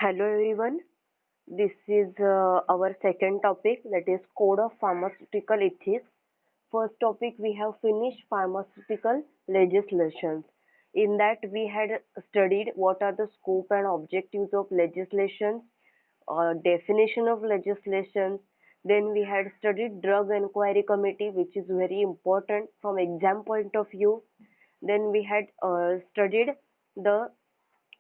Hello everyone. This is our second topic, that is Code of Pharmaceutical Ethics. First topic we have finished pharmaceutical legislations. In that we had studied what are the scope and objectives of legislation, definition of legislation. Then we had studied drug inquiry committee, which is very important from exam point of view. Then we had studied the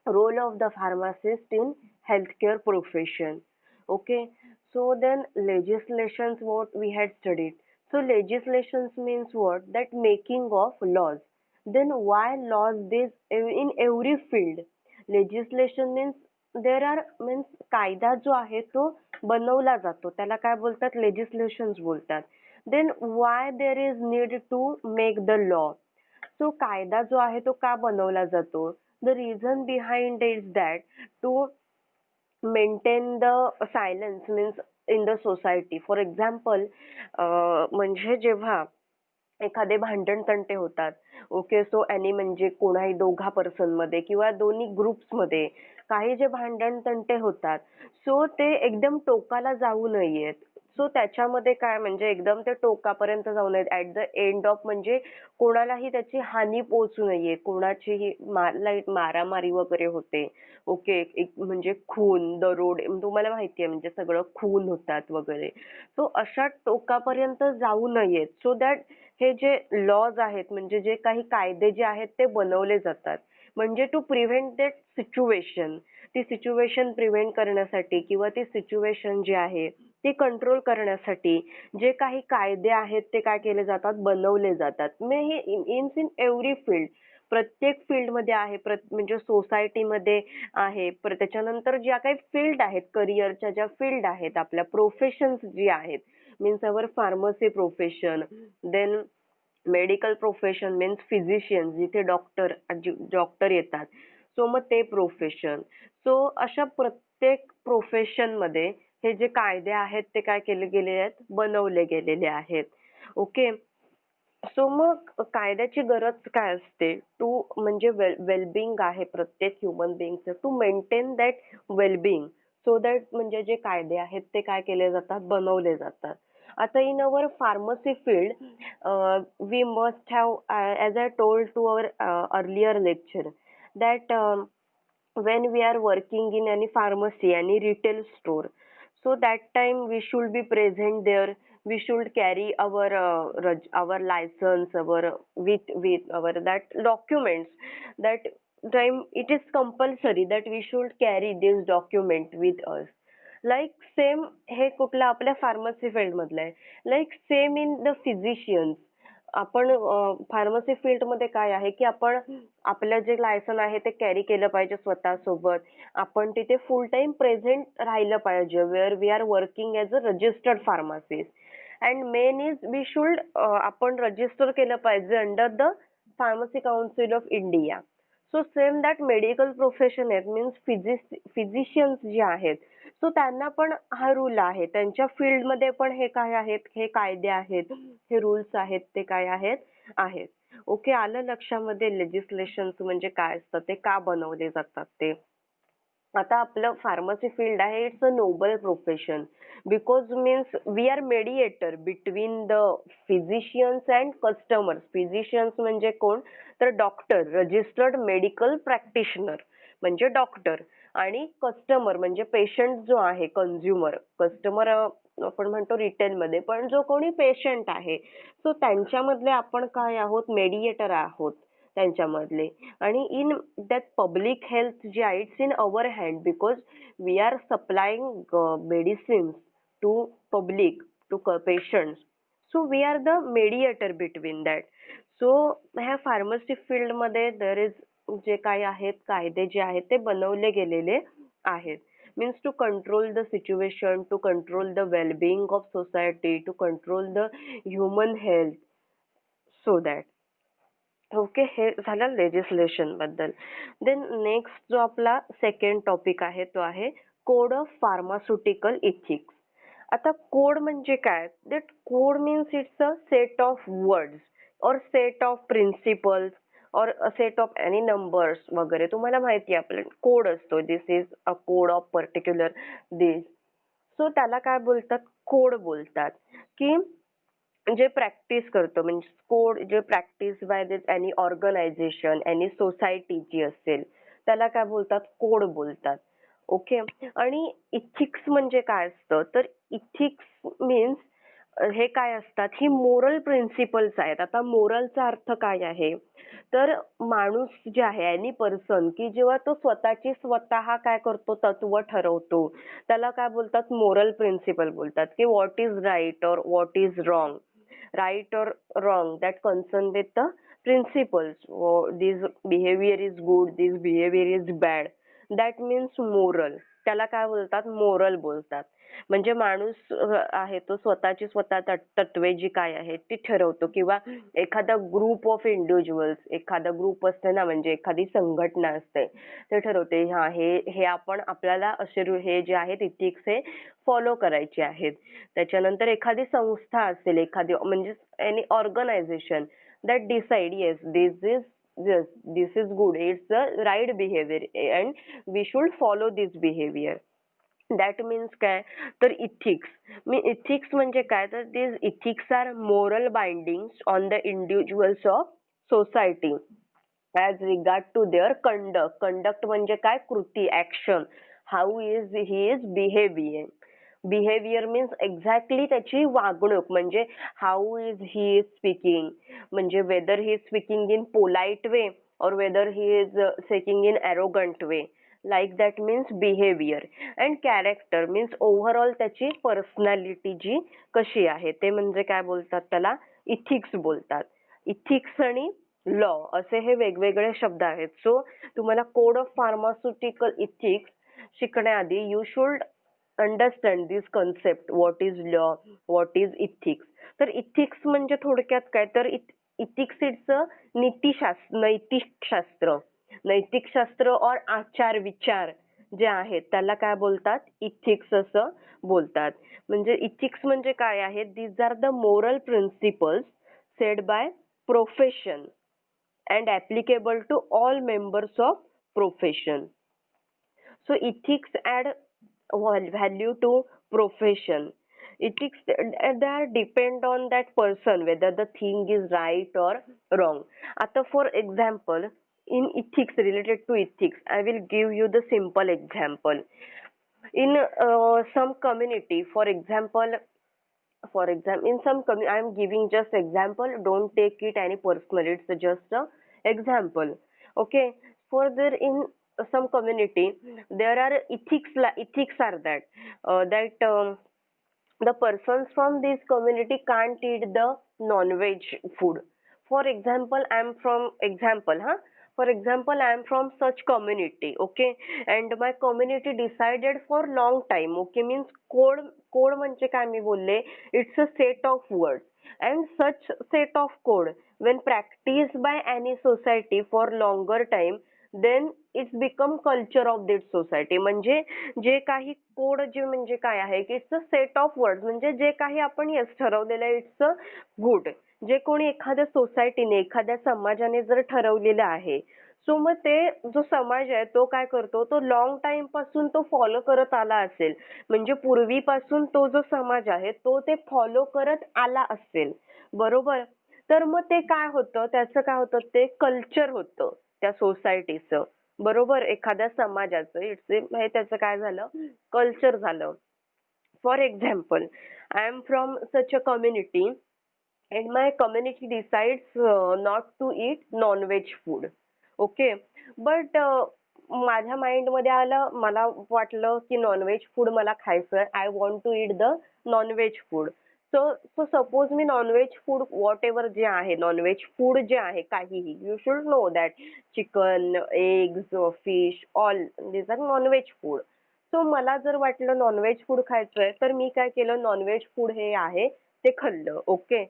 role of the pharmacist in healthcare profession. Okay, so then legislations, what we had studied. So legislations means what? That making of laws. Then why laws? This in every field. Legislation means there are means कायदा जो आहे तो बनवला जातो, त्याला काय बोलतात? Legislations बोलतात. Then why there is need to make the law. So कायदा जो आहे तो का बनवला जातो? The reason behind is that to maintain the silence means in the society. For example, म्हणजे जेव्हा एखादे भांडण तंटे होतात, ओके, सो एनी म्हणजे कोणाही दोघा पर्सन मध्ये किंवा दोन्ही ग्रुप्स मध्ये काही जे भांडण तंटे होतात, सो ते एकदम टोकाला जाऊ नयेत. सो त्याच्यामध्ये काय म्हणजे एकदम ते टोकापर्यंत जाऊ नयेत. ऍट द एंड ऑफ म्हणजे कोणालाही त्याची हानी पोहोचू नये, कोणाचीही मारामारी वगैरे होते. ओके, एक म्हणजे खून, दरोड, तुम्हाला माहिती आहे म्हणजे सगळं खून होतात वगैरे. सो अशा टोकापर्यंत जाऊ नयेत, सो दॅट हे जे लॉज आहेत म्हणजे जे काही कायदे जे आहेत ते बनवले जातात. म्हणजे टू प्रिव्हेंट दॅट सिच्युएशन. ती सिच्युएशन प्रिव्हेंट करण्यासाठी किंवा ती सिच्युएशन जी आहे ती कंट्रोल करण्यासाठी जे काही कायदे आहेत ते काय केले जातात? बनवले जातात. हे इन एव्हरी फील्ड, प्रत्येक फील्डमध्ये आहे. म्हणजे सोसायटीमध्ये आहे. त्याच्यानंतर ज्या काही फील्ड आहेत, करिअरच्या ज्या फील्ड आहेत, आपल्या प्रोफेशन्स जी आहेत, means our pharmacy profession, then medical profession means physician, जिथे डॉक्टर येतात. सो मग ते प्रोफेशन. सो अशा प्रत्येक प्रोफेशन मध्ये हे जे कायदे आहेत ते काय केले गेले आहेत? बनवले गेलेले आहेत. ओके, सो मग कायद्याची गरज काय असते? टू म्हणजे वेलबिंग आहे प्रत्येक ह्युमन बीइंगचं, to maintain that wellbeing. So that म्हणजे जे कायदे आहेत ते काय केले जातात? बनवले जातात. आता in our pharmacy field we must have, as I told to our earlier lecture, that when we are working in any pharmacy, any retail store, so that time we should be present there. We should carry our license, our with our that documents. That time it is compulsory that we should carry this document with us. Like same हे कुठलं? आपल्या pharmacy field मधलं आहे. Like same in the physicians. आपण pharmacy field मध्ये काय आहे की आपण आपलं जे लायसन आहे ते कॅरी केलं पाहिजे स्वतः सोबत. आपण तिथे फुल टाइम प्रेझेंट राहिलं पाहिजे, where we are working as a registered pharmacist. And main is we should, आपण रजिस्टर केलं पाहिजे under the pharmacy council of India. So same that medical profession आहेत, मीन्स फिजिशियन्स जे आहेत, सो त्यांना पण हा रूल आहे. त्यांच्या फील्डमध्ये पण हे काय आहेत? हे कायदे आहेत, हे रूल्स आहेत, ते काय आहेत. ओके, आलं लक्षामध्ये लेजिस्लेशन्स म्हणजे काय असतं, ते का बनवले जातात ते. आता आपलं फार्मसी फील्ड आहे, it's a noble profession because means we are mediator between the physicians and customers. Physicians म्हणजे कोण? तर डॉक्टर, रजिस्टर्ड मेडिकल प्रॅक्टिशनर म्हणजे डॉक्टर. आणि कस्टमर म्हणजे पेशंट जो आहे, कन्झ्युमर. कस्टमर आपण म्हणतो रिटेलमध्ये, पण जो कोणी पेशंट आहे, सो त्यांच्यामधले आपण काय आहोत? मेडिएटर आहोत त्यांच्यामधले. आणि इन दॅट पब्लिक हेल्थ जे आहे, it's in our hand because we are supplying medicines to public, to patients. So we are the mediator between that. So ह्या फार्मसी फील्डमध्ये देर इज जे काही आहेत कायदे जे आहेत ते बनवले गेलेले आहेत. Means to control the situation, to control the wellbeing of society, to control the human health. So that okay, हे झालं लेजिस्लेशन बद्दल. देन नेक्स्ट जो आपला सेकंड टॉपिक आहे तो आहे कोड ऑफ फार्मास्युटिकल इथिक्स. आता कोड म्हणजे काय? That code means it's a set of words और set of principles or a set of any numbers वगैरे तुम्हाला माहिती आहे आपलं कोड असतो this is a code of particular this. So त्याला काय बोलतात कोड बोलतात की जे प्रॅक्टिस करतो म्हणजे कोड जे practice by this any organisation any society जी असेल त्याला काय बोलतात कोड बोलतात. ओके. आणि इथिक्स म्हणजे काय असतं तर इथिक्स मीन्स हे काय असतात ही मोरल प्रिन्सिपल्स आहेत. आता मोरलचा अर्थ काय आहे तर माणूस जे आहे एनी पर्सन की जेव्हा तो स्वतःची स्वतः काय करतो तत्व ठरवतो त्याला काय बोलतात मोरल प्रिन्सिपल बोलतात की व्हॉट इज राईट और what is wrong. right or wrong that concern with the principles. This behavior is good, this behavior is bad, that means moral. त्याला काय बोलतात मोरल बोलतात. म्हणजे माणूस आहे तो स्वतःची स्वतः तत्वे जी काय आहेत ती ठरवतो किंवा एखादा ग्रुप ऑफ इंडिव्हिज्युअल्स एखादा ग्रुप असते ना म्हणजे एखादी संघटना असते ते ठरवते हा हे आपण आपल्याला असे हे जे आहेत इथिक्स हे फॉलो करायचे आहेत. त्याच्यानंतर एखादी संस्था असेल एखादी म्हणजे any organisation that decide yes this is good it's a right behaviour and we should follow this behaviour. That means काय तर इथिक्स इथिक्स म्हणजे काय तर this ethics are moral bindings on the individuals of society as regard to their conduct. Conduct म्हणजे काय कृती action. How is he is behaviour. Behaviour means exactly त्याची वागणूक म्हणजे how is he is speaking म्हणजे whether he is speaking in polite way और whether he is speaking in arrogant way. Like that means behaviour. And character means overall त्याची personality जी कशी आहे ते म्हणजे काय बोलतात त्याला इथिक्स बोलतात. इथिक्स आणि लॉ असे हे वेगवेगळे शब्द आहेत. सो तुम्हाला कोड ऑफ फार्मास्युटिकल इथिक्स शिकण्याआधी you should understand this concept what is law what is ethics. तर इथिक्स म्हणजे थोडक्यात काय तर इथिक्स इट्स अ नैतिकशास्त्र. नैतिकशास्त्र और आचार विचार जे आहेत त्याला काय बोलतात इथिक्स असं बोलतात. म्हणजे इथिक्स म्हणजे काय आहे these are the moral principles said by profession and applicable to all members of profession. So ethics add value to profession. Ethics they are depend on that person whether the thing is right or wrong. आता for example in ethics related to ethics I will give you the simple example. In some community for example in some I am giving just example, don't take it any personally, it's just a example. Okay. For there in some community there are ethics are that the persons from this community can't eat the non-veg food. For example I am from example for example I am from such community. Okay. And my community decided for long time. Okay. Means code म्हणजे काय मी बोलले it's a set of words and such set of code when practiced by any society for longer time then it's become culture of that society. म्हणजे जे काही code जे म्हणजे काय आहे की it's a set of words म्हणजे जे काही आपण येस ठरवलेलं आहे इट्स अ गुड. जे कोणी एखाद्या सोसायटीने एखाद्या समाजाने जर ठरवलेलं आहे सो मग ते जो समाज आहे तो काय करतो तो लॉंग टाइम पासून तो फॉलो करत आला असेल म्हणजे पूर्वीपासून तो जो समाज आहे तो ते फॉलो करत आला असेल बरोबर. तर मग ते काय होतं त्याचं काय होतं ते कल्चर होतं त्या सोसायटीचं बरोबर एखाद्या समाजाचं इट्स हे त्याचं काय झालं कल्चर झालं. For example I am from such a community and my community decides not to eat non-veg food. Okay. But माझ्या माइंड मध्ये आलं मला वाटलं की नॉनव्हेज फूड मला खायचं I want to eat the nonveg food. So suppose मी nonveg food whatever जे आहे नॉनव्हेज फूड जे आहे काहीही you should know that chicken eggs fish all this are nonveg food. So मला जर वाटलं नॉनव्हेज फूड खायचंय तर मी काय केलं नॉनव्हेज फूड हे आहे ते खाल्लं. ओके.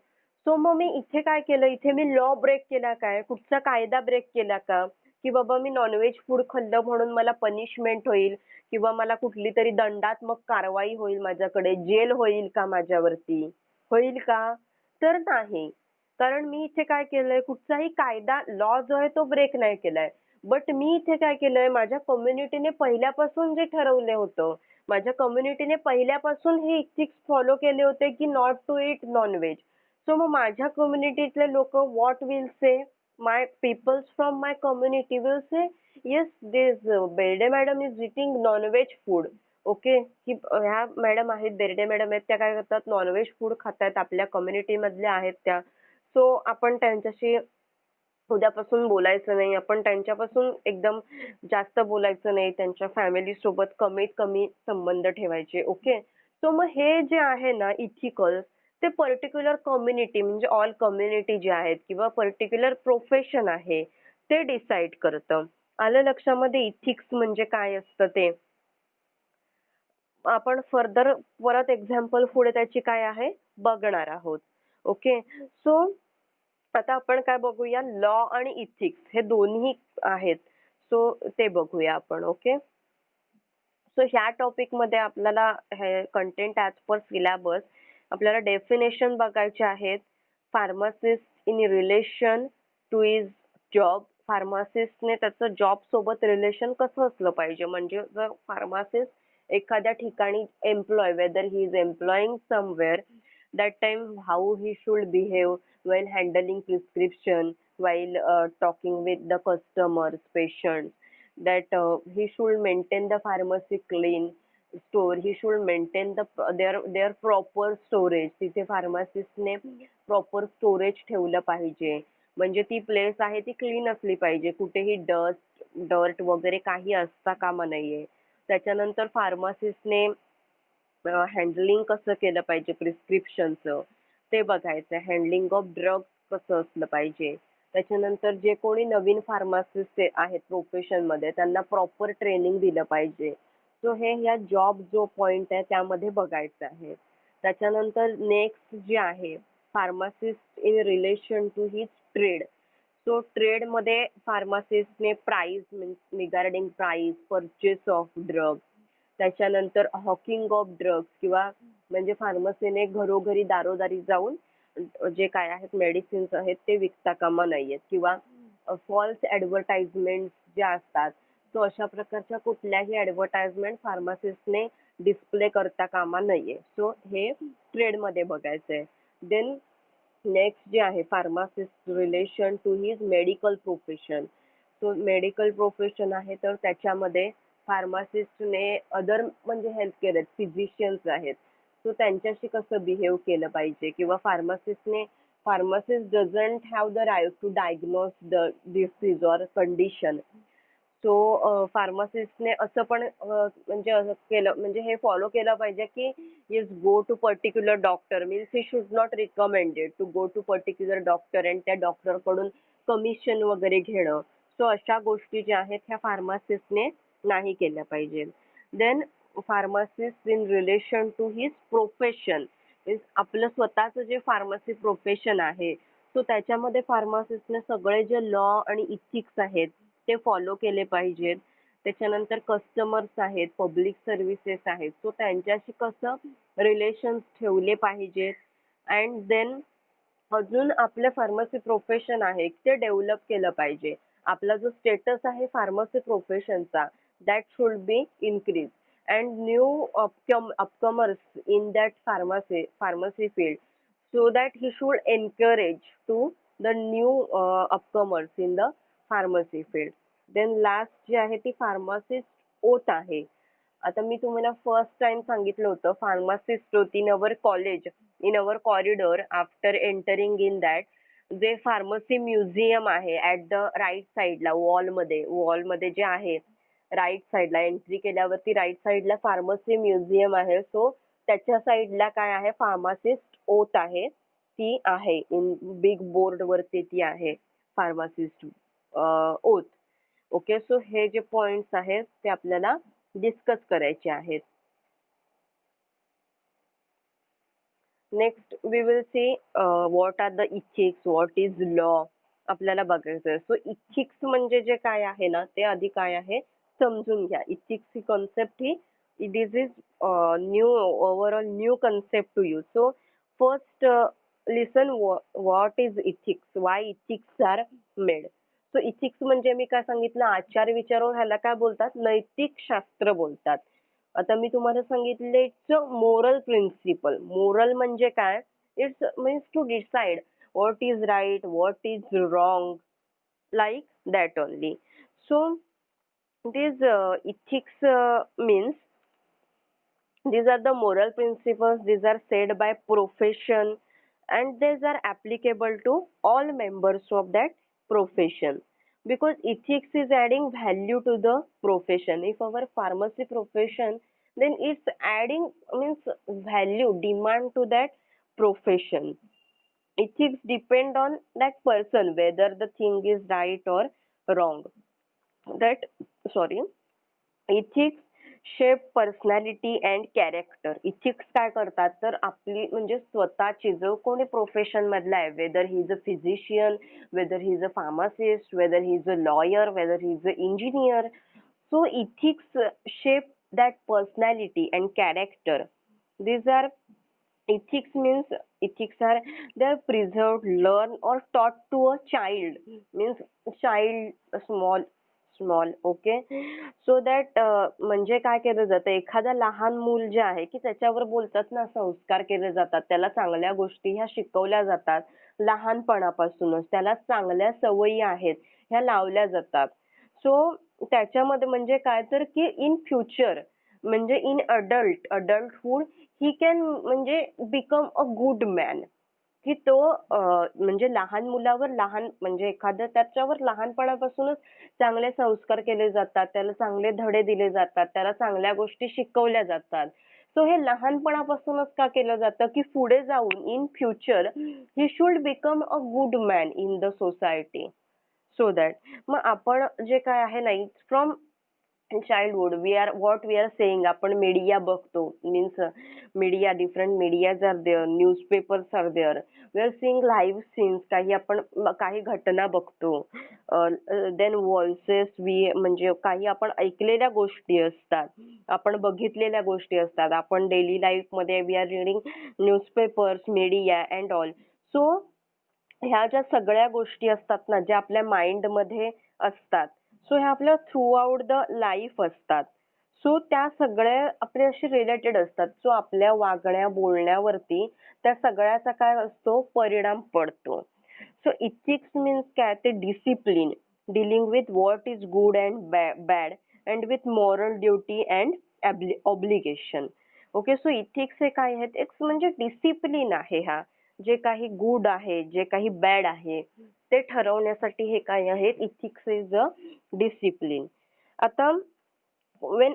सो मग मी इथे काय केलं इथे मी लॉ ब्रेक केला काय कुठचा कायदा ब्रेक केला का की बाबा मी नॉनव्हेज फूड खाल्लं म्हणून मला पनिशमेंट होईल किंवा मला कुठली तरी दंडात्मक कारवाई होईल माझ्याकडे जेल होईल का माझ्यावरती होईल का तर नाही. कारण मी इथे काय केलंय, कुठचाही कायदा लॉ जो आहे तो ब्रेक नाही केलाय. बट मी इथे काय केलंय, माझ्या कम्युनिटीने पहिल्यापासून जे ठरवलं होतं, माझ्या कम्युनिटीने पहिल्यापासून हे इथिक्स फॉलो केले होते की not to eat nonveg. So मग माझ्या कम्युनिटीतले लोकं what will say? My peoples from my community will say, "yes, this Berde madam is eating nonveg food." Okay, की ह्या मॅडम आहेत, बेर्डे मॅडम आहेत, त्या काय करतात नॉन-व्हेज फूड खातायत, आपल्या कम्युनिटीमधल्या आहेत त्या. सो आपण त्यांच्याशी उद्यापासून बोलायचं नाही. आपण त्यांच्यापासून एकदम जास्त बोलायचं नाही. त्यांच्या फॅमिली सोबत कमीत कमी संबंध ठेवायचे. ओके. सो मग हे जे आहे ना इथिकल, ते पर्टिक्युलर कम्युनिटी म्हणजे ऑल कम्युनिटी जे आहेत किंवा पर्टिक्युलर प्रोफेशन आहे ते डिसाईड करतं. आलं लक्षामध्ये इथिक्स म्हणजे काय असतं ते? आपण फर्दर परत एक्झाम्पल पुढे त्याची काय आहे बघणार आहोत. ओके. सो आता आपण काय बघूया, लॉ आणि इथिक्स हे दोन्ही आहेत. सो ते बघूया आपण. ओके. सो ह्या टॉपिकमध्ये आपल्याला हे कंटेंट ॲज पर सिलेबस आपल्याला डेफिनेशन बघायचे आहेत. Pharmacist in relation to his job. फार्मासिस्टने त्याचं जॉब सोबत रिलेशन कसं असलं पाहिजे, म्हणजे जर फार्मासिस्ट एखाद्या ठिकाणी employ, whether he is employing somewhere, that time how he should behave while handling prescription, while talking with the customers, patients, that he should maintain the pharmacy clean store, he should maintain their proper storage. तिथे फार्मासिस्टने proper storage ठेवलं पाहिजे, म्हणजे ती place आहे ती clean असली पाहिजे, कुठेही डर्ट वगैरे काही असता कामा नाहीये. त्याच्यानंतर फार्मासिस्टने हँडलिंग कसं केलं पाहिजे प्रिस्क्रिप्शनचं ते बघायचं. हँडलिंग ऑफ ड्रग कसं असलं पाहिजे. त्याच्यानंतर जे कोणी नवीन फार्मासिस्ट आहेत प्रोफेशनमध्ये त्यांना प्रॉपर ट्रेनिंग दिलं पाहिजे. सो हे ह्या जॉब जो पॉइंट आहे त्यामध्ये बघायचं आहे. त्याच्यानंतर नेक्स्ट जे आहे pharmacist in relation to his trade. So ट्रेडमध्ये फार्मासिस्टने price regarding price, purchase of drug, त्याच्यानंतर हॉकिंग ऑफ ड्रग्स किंवा म्हणजे फार्मसीने घरोघरी दारोदारी जाऊन जे काय आहेत मेडिसिन्स आहेत ते विकता कामा नाहीयेत किंवा फॉल्स ॲडव्हर्टाइजमेंट ज्या असतात, सो अशा प्रकारच्या कुठल्याही ॲडव्हर्टाइजमेंट फार्मासिस्टने डिस्प्ले करता कामा नाहीये. सो हे ट्रेडमध्ये बघायचंय. देन नेक्स्ट जे आहे pharmacist relation to his medical profession. So medical profession आहे तर त्याच्यामध्ये फार्मासिस्टने अदर म्हणजे हेल्थ केअर आहेत, फिजिशियन्स आहेत, सो त्यांच्याशी कसं बिहेव केलं पाहिजे किंवा pharmacist doesn't have the right to diagnose the disease or condition. So फार्मासिस्टने असं पण म्हणजे असं केलं म्हणजे हे फॉलो केलं पाहिजे की yes go to particular doctor, means he should not recommended to go to particular doctor and त्या डॉक्टरकडून कमिशन वगैरे घेणं. सो अशा गोष्टी ज्या आहेत ह्या फार्मासिस्टने नाही केल्या पाहिजे. Then pharmacist in relation to his profession, means आपलं स्वतःचं जे फार्मसी प्रोफेशन आहे सो त्याच्यामध्ये फार्मासिस्टने सगळे जे लॉ आणि इथिक्स आहेत ते फॉलो केले पाहिजेत. त्याच्यानंतर कस्टमर्स आहेत, पब्लिक सर्व्हिसेस आहेत, सो त्यांच्याशी कसं रिलेशन्स ठेवले पाहिजेत. अँड देन अजून आपलं फार्मसी प्रोफेशन आहे ते डेव्हलप केलं पाहिजे. आपला जो स्टेटस आहे फार्मसी प्रोफेशनचा that should be increase and new upcomers in that pharmacy field, so that he should encourage to the new upcomers in the pharmacy field. Then last जी आहे ती फार्मासिस्ट ओथ आहे. आता मी तुम्हाला फर्स्ट टाइम सांगितलं होतं pharmacist oath in our college, in our corridor after entering in that, जे pharmacy museum आहे ऍट द राईट साईडला वॉलमध्ये जे आहे राईट साईडला एंट्री केल्यावरती राईट साईडला फार्मसी म्युझियम आहे. सो त्याच्या साईडला काय आहे फार्मासिस्ट ओथ आहे, ती आहे इन बिग बोर्ड वरती ती आहे फार्मासिस्ट ओथ. ओके. सो हे जे पॉइंट्स आहेत ते आपल्याला डिस्कस करायचे आहेत. Next we will see what are the ethics, what is law आपल्याला बघायचं. सो इथिक्स म्हणजे जे काय आहे ना ते आधी काय आहे समजून घ्या. इथिक्स ही कॉन्सेप्ट ही this is new overall new concept to you. So first listen what is ethics, why ethics are made. So ethics म्हणजे मी काय सांगितलं, आचार विचार, ह्याला काय बोलतात, नैतिक शास्त्र बोलतात. आता मी तुम्हाला सांगितले इट्स मोरल प्रिन्सिपल. मोरल म्हणजे काय, it's means to decide what is right, what is wrong, like that only. So these ethics means these are the moral principles. These are said by profession, and these are applicable to all members of that profession, because ethics is adding value to the profession. If our pharmacy profession, then it's adding means value, demand to that profession. Ethics depend on that person whether the thing is right or wrong. That, sorry, ethics shape personality and character. Ethics काय करतात, तर आपली म्हणजे स्वतःची जो कोणी profession मधला आहे, weather he is a physician, weather he is a pharmacist, weather he is a lawyer, weather he is a engineer. So ethics shape that personality and character. These are ethics means ethics are they are preserved, learned or taught to a child, means child, small okay. So that म्हणजे काय केलं जातं, एखादा लहान मूल जे आहे की त्याच्यावर बोलतात ना संस्कार केले जातात, त्याला चांगल्या गोष्टी ह्या शिकवल्या जातात लहानपणापासूनच, त्याला चांगल्या सवयी आहेत ह्या लावल्या जातात. सो त्याच्यामध्ये म्हणजे काय तर की इन फ्युचर म्हणजे इन अडल्टहुड ही कॅन म्हणजे बिकम अ गुड मॅन. की तो म्हणजे लहान मुलावर लहान म्हणजे एखाद्या त्याच्यावर लहानपणापासूनच चांगले संस्कार केले जातात, त्याला चांगले धडे दिले जातात, त्याला चांगल्या गोष्टी शिकवल्या जातात. सो हे लहानपणापासूनच का केलं जातं की पुढे जाऊन in future he should become a good man in the society. So that मग आपण जे काय आहे नाही from childhood we are what we are saying, आपण मीडिया बघतो, means media, different medias are there, newspapers are there, we are seeing live scenes, काही आपण काही घटना बघतो. देन व्हॉइसेस, म्हणजे काही आपण ऐकलेल्या गोष्टी असतात, आपण बघितलेल्या गोष्टी असतात, आपण डेली लाईफ मध्ये we are reading newspapers, media and all. So ह्या ज्या सगळ्या गोष्टी असतात ना, ज्या आपल्या माइंडमध्ये असतात, सो ह्या आपल्या थ्रू आउट द लाईफ असतात. सो त्या सगळ्या आपल्याशी रिलेटेड असतात. सो आपल्या वागण्या बोलण्यावरती त्या सगळ्याचा काय असतो, परिणाम पडतो. सो इथिक्स मीन्स काय, ते discipline, dealing with what is good and bad and with moral duty and obligation. Okay, so ethics हे काय आहेत, एक म्हणजे डिसिप्लिन आहे. हा जे काही गुड आहे, जे काही बॅड आहे ते ठरवण्यासाठी हे काय आहेत, इथिक्स इज अ डिसिप्लिन. आता when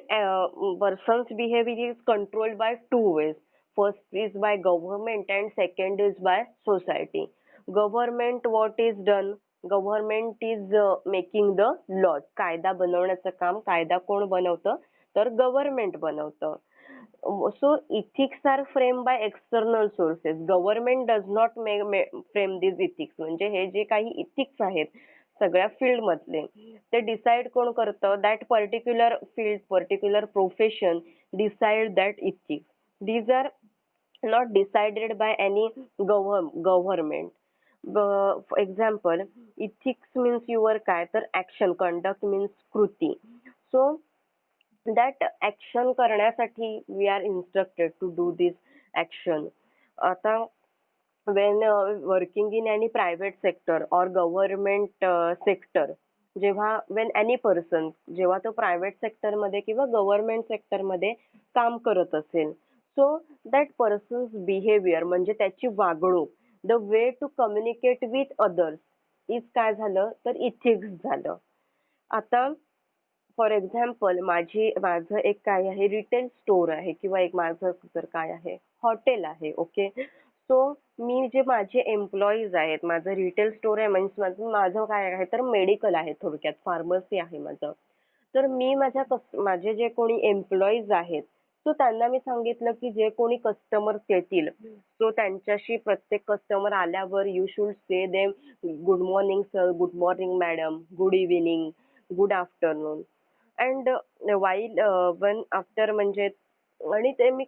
person's behavior is controlled by two ways, first is by government and second is by society. Government what is done, government is making the laws, कायदा बनवण्याचं काम कायदा कोण बनवतं, तर गव्हर्नमेंट बनवतं. So ethics are framed by external sources. Government does not frame these ethics. म्हणजे हे जे काही ethics आहेत सगळ्या फील्ड मधले, ते डिसाइड कोण करतं, that particular field, particular profession decide that ethics. These are not decided by any government. For example, ethics means your काय तर action, conduct means कृती. So that action करण्यासाठी we are instructed to do this action. आता when working in any private sector or government sector, जेव्हा when any person जेव्हा तो private sector मध्ये किंवा गव्हर्नमेंट सेक्टर मध्ये काम करत असेल, सो दॅट पर्सन्स बिहेवियर म्हणजे त्याची वागणूक, the way to communicate with others is काय झालं, तर इथिक्स झालं. आता फॉर एक्झाम्पल माझं एक काय आहे, रिटेल स्टोअर आहे किंवा एक माझं जर काय आहे, हॉटेल आहे. ओके, सो मी जे माझे एम्प्लॉईज आहेत, माझं रिटेल स्टोअर आहे, म्हणजे माझं काय आहे तर मेडिकल आहे, थोडक्यात फार्मसी आहे माझं. तर मी माझे जे कोणी एम्प्लॉईज आहेत, सो त्यांना मी सांगितलं की जे कोणी कस्टमर्स येतील, सो त्यांच्याशी प्रत्येक कस्टमर आल्यावर you should say them good morning sir, good morning madam, good evening, good afternoon. And while one after म्हणजे आणि ते मी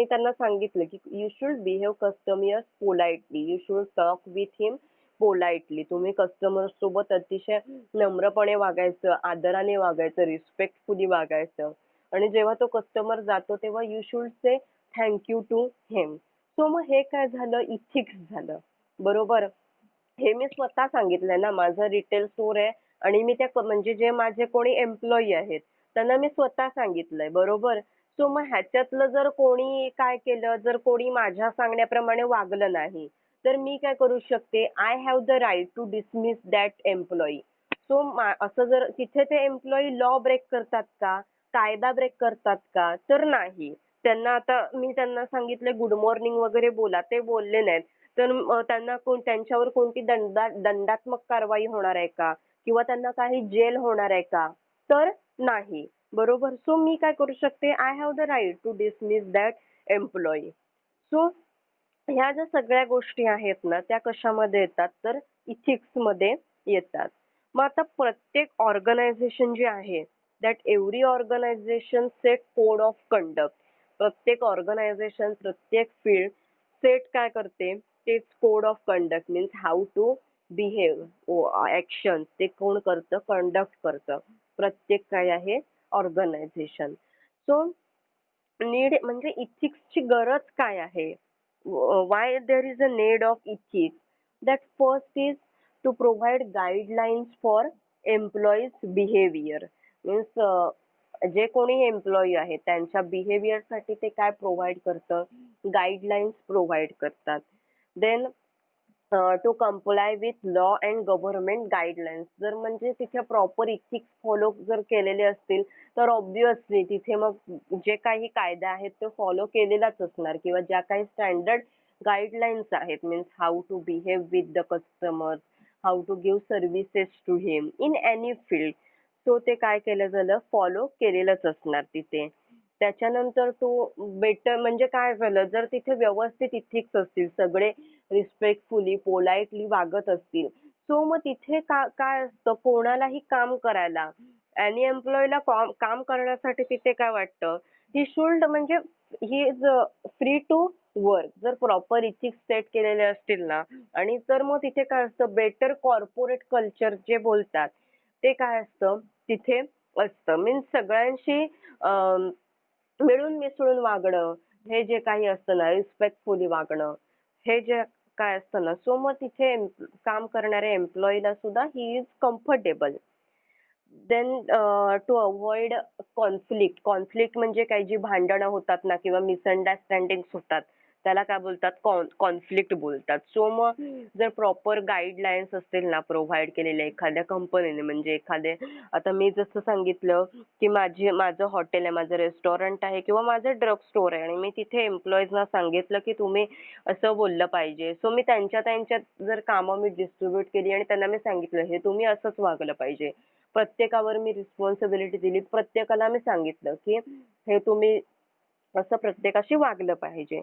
त्यांना सांगितलं की you should behave customers politely, you should talk with him politely. तुम्ही कस्टमर सोबत अतिशय नम्रपणे वागायचं, आदराने वागायचं, रिस्पेक्टफुली वागायचं. आणि जेव्हा तो कस्टमर जातो तेव्हा you should say thank you to him. So मग हे काय झालं, इथिक्स झालं. बरोबर. हे मी स्वतः सांगितलंय ना, माझं रिटेल स्टोअर आहे आणि मी त्या म्हणजे जे माझे कोणी एम्प्लॉयी आहेत त्यांना मी स्वतः सांगितलंय. बरोबर. सो मग ह्याच्यातलं जर कोणी काय केलं, जर कोणी माझ्या सांगण्याप्रमाणे वागलं नाही, तर मी काय करू शकते, I have the right to dismiss that employee. So असं जर तिथे ते एम्प्लॉयी लॉ ब्रेक करतात का, कायदा ब्रेक करतात का, तर नाही. त्यांना आता मी त्यांना सांगितलं गुड मॉर्निंग वगैरे बोला, ते बोलले नाहीत. तर त्यांना त्यांच्यावर कोणती दंडात्मक कारवाई होणार आहे का, किंवा त्यांना काही जेल होणार आहे का, तर नाही. बरोबर. सो मी काय करू शकते, I have the right to dismiss that employee. So ह्या ज्या सगळ्या गोष्टी आहेत ना, त्या कशामध्ये येतात, तर इथिक्स मध्ये येतात. मग आता प्रत्येक ऑर्गनायझेशन जे आहे, that every organisation set code of conduct. प्रत्येक ऑर्गनायझेशन, प्रत्येक फील्ड सेट काय करते, तेच code of conduct means how to behave, action ते कोण करतं, कंडक्ट करतं. प्रत्येक काय आहे, ऑर्गनायझेशन. सो नीड म्हणजे इथिक्सची गरज काय आहे, why there is a need of ethics? That first is to provide guidelines for employees' behavior. Means जे कोणी एम्प्लॉई आहेत त्यांच्या बिहेवियर साठी ते काय प्रोव्हाइड करतं, गाईडलाईन्स प्रोव्हाइड करतात. Then to comply with law and government guidelines. जर म्हणजे तिथे प्रॉपर इथिक्स फॉलो जर केलेले असतील तर ऑब्व्हियसली तिथे मग जे काही कायदे आहेत ते फॉलो केलेलाच असणार, किंवा ज्या काही स्टँडर्ड गाईडलाईन्स आहेत means how to behave with the customers, how to give services to him in any field. So ते काय केलं झालं, फॉलो केलेलंच असणार तिथे. त्याच्यानंतर तो बेटर म्हणजे काय झालं, जर तिथे व्यवस्थित इथिक्स असतील, सगळे रिस्पेक्टफुली पोलाइटली वागत असतील, सो मग तिथे काय असतं, कोणालाही काम करायला, एनी एम्प्लॉईला काम करण्यासाठी तिथे काय वाटतं, ही शुल्ड म्हणजे he is free to work. जर प्रॉपर इथिक्स सेट केलेले असतील ना, आणि तर मग तिथे काय असतं, बेटर कॉर्पोरेट कल्चर जे बोलतात ते काय असतं तिथे असतं. मीन्स सगळ्यांशी मिळून मिसळून वागणं, हे जे काही असतं ना, रिस्पेक्टफुली वागणं, हे जे काय असतं ना, सो मग तिथे काम करणाऱ्या एम्प्लॉईला सुद्धा he is comfortable. Then to avoid conflict. Conflict म्हणजे काही जी भांडणं होतात ना किंवा मिसअंडरस्टँडिंग होतात, त्याला काय बोलतात, कॉन्फ्लिक्ट बोलतात. सो मग जर प्रॉपर गाईडलाईन्स असतील ना प्रोव्हाइड केलेले एखाद्या कंपनीने, म्हणजे एखादे, आता मी जसं सांगितलं की माझं हॉटेल आहे, माझं रेस्टॉरंट आहे किंवा माझं ड्रग स्टोअर आहे आणि मी तिथे एम्प्लॉईजना सांगितलं की तुम्ही असं बोललं पाहिजे. सो मी त्यांच्यात जर कामं मी डिस्ट्रीब्यूट केली आणि त्यांना मी सांगितलं हे तुम्ही असंच वागलं पाहिजे, प्रत्येकावर मी रिस्पॉन्सिबिलिटी दिली, प्रत्येकाला मी सांगितलं की हे तुम्ही असं प्रत्येकाशी वागलं पाहिजे.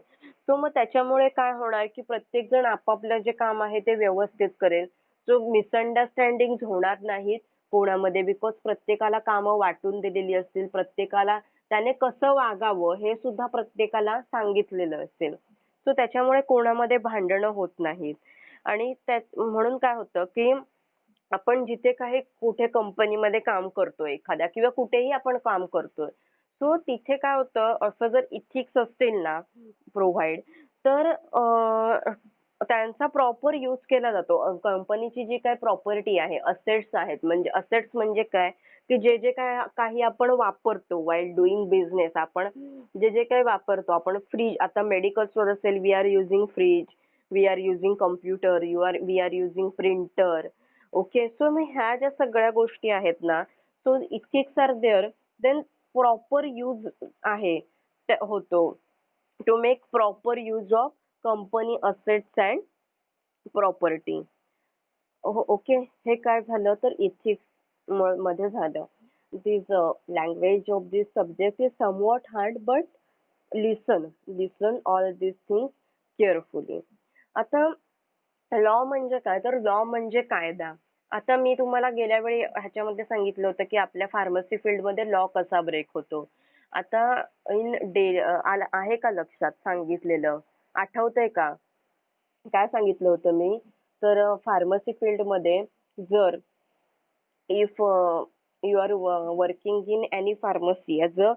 सो मग त्याच्यामुळे काय होणार की प्रत्येक जण आपापलं जे काम आहे ते व्यवस्थित करेल. सो मिसअंडरस्टँडिंग होणार नाहीत कोणामध्ये, बिकॉज प्रत्येकाला कामं वाटून दिलेली असतील, प्रत्येकाला त्याने कसं वागावं हे सुद्धा प्रत्येकाला सांगितलेलं असेल. सो त्याच्यामुळे कोणामध्ये भांडणं होत नाहीत. आणि म्हणून काय होतं की आपण जिथे काही कुठे कंपनीमध्ये काम करतोय एखाद्या किंवा कुठेही आपण काम करतोय, सो तिथे काय होतं, असं जर इथिक्स असतील ना प्रोव्हाइड, तर त्यांचा प्रॉपर यूज केला जातो. कंपनीची जी काही प्रॉपर्टी आहे, असेट्स आहेत, म्हणजे असेट्स म्हणजे काय, की जे जे काय काही आपण वापरतो वाईल डुईंग बिझनेस, आपण जे जे काही वापरतो, आपण फ्रीज, आता मेडिकल स्टोअर असेल, we are using fridge, we are using computer, we are using printer. Okay. So मग ह्या ज्या सगळ्या गोष्टी आहेत ना, so ethics are there, then proper use आहे होतो, to make proper use of company assets and property. Okay. हे काय झालं तर इथिक्स मध्ये झालं. This language of this subject is somewhat hard, but listen all this things carefully. आता law म्हणजे काय, तर लॉ म्हणजे कायदा. आता मी तुम्हाला गेल्या वेळी ह्याच्यामध्ये सांगितलं होतं की आपल्या फार्मसी फील्डमध्ये लॉ कसा ब्रेक होतो. आता आहे का लक्षात सांगितलेलं? आठवतंय का? काय सांगितलं होतं मी? तर फार्मसी फील्डमध्ये जर if you are working in any pharmacy as a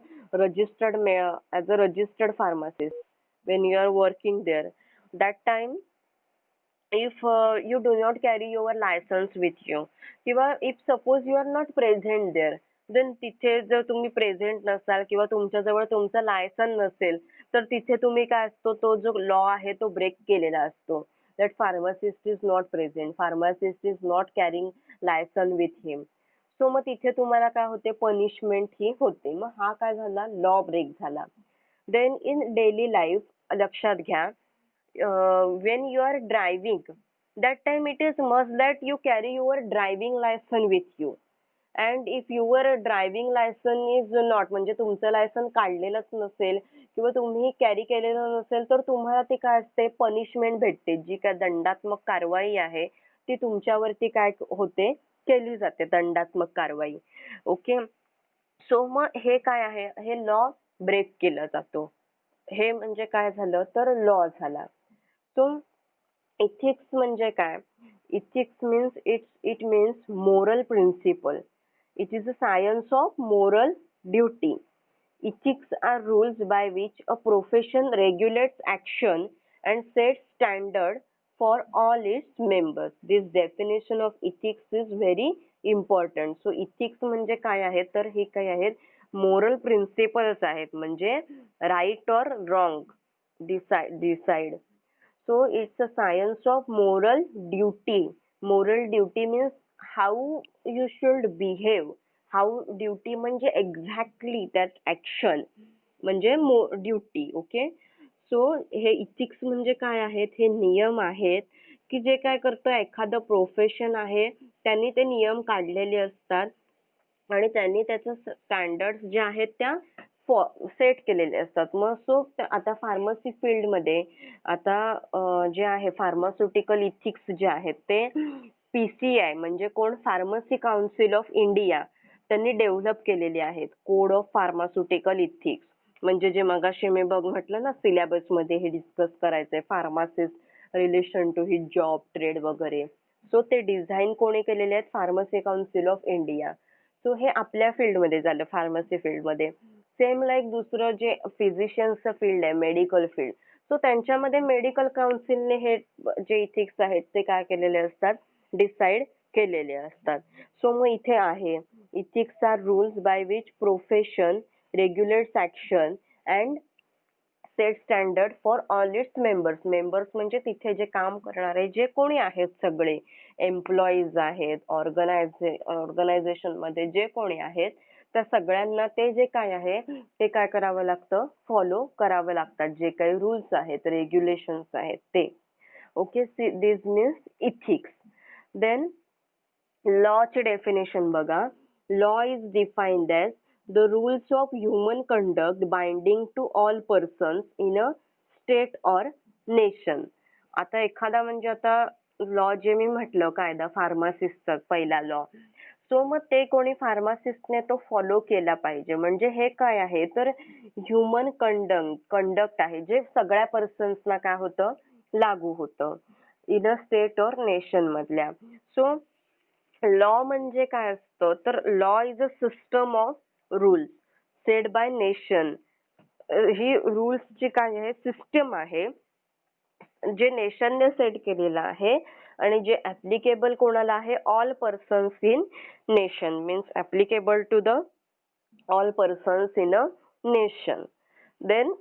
as a registered pharmacist, when you are working there, that time if you do not carry your license with you, किंवा if suppose you are not present there, then तिथे जर तुम्ही present नसाल किंवा तुमच्याजवळ तुमचं licence नसेल, तर तिथे तुम्ही काय असतो, तो जो लॉ आहे तो ब्रेक केलेला असतो. That pharmacist is not present, pharmacist is not carrying licence with him. So मग तिथे तुम्हाला काय होते, पनिशमेंट ही होते. मग हा काय झाला, लॉ ब्रेक झाला. देन इन डेली लाईफ लक्षात घ्या, when you are driving, that time it is must that you carry your driving license with you. And if your driving license is not, म्हणजे तुमचं लायसन काढलेलंच नसेल किंवा तुम्ही carry केलेलं नसेल, तर तुम्हाला ते काय असते, पनिशमेंट भेटते. जी काय दंडात्मक कारवाई आहे ती तुमच्यावरती काय होते, केली जाते, दंडात्मक कारवाई. ओके. सो मग हे काय आहे, हे लॉ ब्रेक केला जातो. हे म्हणजे काय झालं, तर लॉ झाला. सो इथिक्स म्हणजे काय? Ethics means it means moral principle. It is a science of moral duty. Ethics are rules by which a profession regulates action and sets standard for all its members. This definition of ethics is very important. So ethics म्हणजे काय आहे, तर हे काय आहेत, moral principles आहेत. म्हणजे right और wrong decide. So it's a science of moral duty. Moral duty means how you should behave. How duty म्हणजे एक्झॅक्टली दॅट ऍक्शन म्हणजे ड्युटी. ओके. सो हे इथिक्स म्हणजे काय आहेत, हे नियम आहेत की जे काय करतं, एखादं प्रोफेशन आहे त्यांनी ते नियम काढलेले असतात आणि त्यांनी त्याचं स्टँडर्ड्स जे आहेत त्या सेट केलेले असतात. मग सो आता फार्मसी फील्डमध्ये आता जे आहे फार्मास्युटिकल इथिक्स जे आहेत ते PCI म्हणजे कोण, फार्मसी काउन्सिल ऑफ इंडिया, त्यांनी डेव्हलप केलेले आहेत. Code of pharmaceutical ethics. म्हणजे जे मगाशी मी म्हटलं ना, सिलेबस मध्ये हे डिस्कस करायचंय, pharmacist relation to his job trade वगैरे. सो ते डिझाईन कोणी केलेले आहेत, pharmacy council of India. So हे आपल्या फील्डमध्ये झालं, फार्मसी फील्डमध्ये. सेम लाईक दुसरं जे फिजिशियन्सचं फील्ड आहे, मेडिकल फील्ड, सो त्यांच्यामध्ये मेडिकल काउन्सिलने हे जे इथिक्स आहेत ते काय केलेले असतात, डिसाइड केलेले असतात. सो मग इथे आहे, ethics are rules by which profession regulates action and set standard for all its members. Members म्हणजे तिथे जे काम करणारे जे कोणी आहेत, सगळे एम्प्लॉईज आहेत, ऑर्गनायझेशन मध्ये जे कोणी आहेत, त्या सगळ्यांना ते जे काय आहे ते काय करावं लागतं, फॉलो करावं लागतात. जे काही रूल्स आहेत, रेग्युलेशन्स आहेत ते. Okay. This means ethics. Then लॉची डेफिनेशन बघा. Law is defined as the rules of human conduct binding to all persons in a state or nation. आता एखादा म्हणजे आता लॉ जे मी म्हटलं, कायदा फार्मासिस्टचा पहिला लॉ. सो मग ते कोणी फार्मासिस्टने तो फॉलो केला पाहिजे. म्हणजे हे काय आहे, तर ह्युमन कंडक्ट आहे, जे सगळ्या पर्सन्सना काय होतं, लागू होतं in a state or nation मधल्या. सो लॉ म्हणजे काय असतं, तर law is a system of rules set by nation. ही रूल्सची काय आहे, सिस्टम आहे जे नेशनने सेट केलेलं आहे आणि जे ऍप्लिकेबल कोणाला आहे, all persons in nation. Means applicable to the all persons in a nation. Then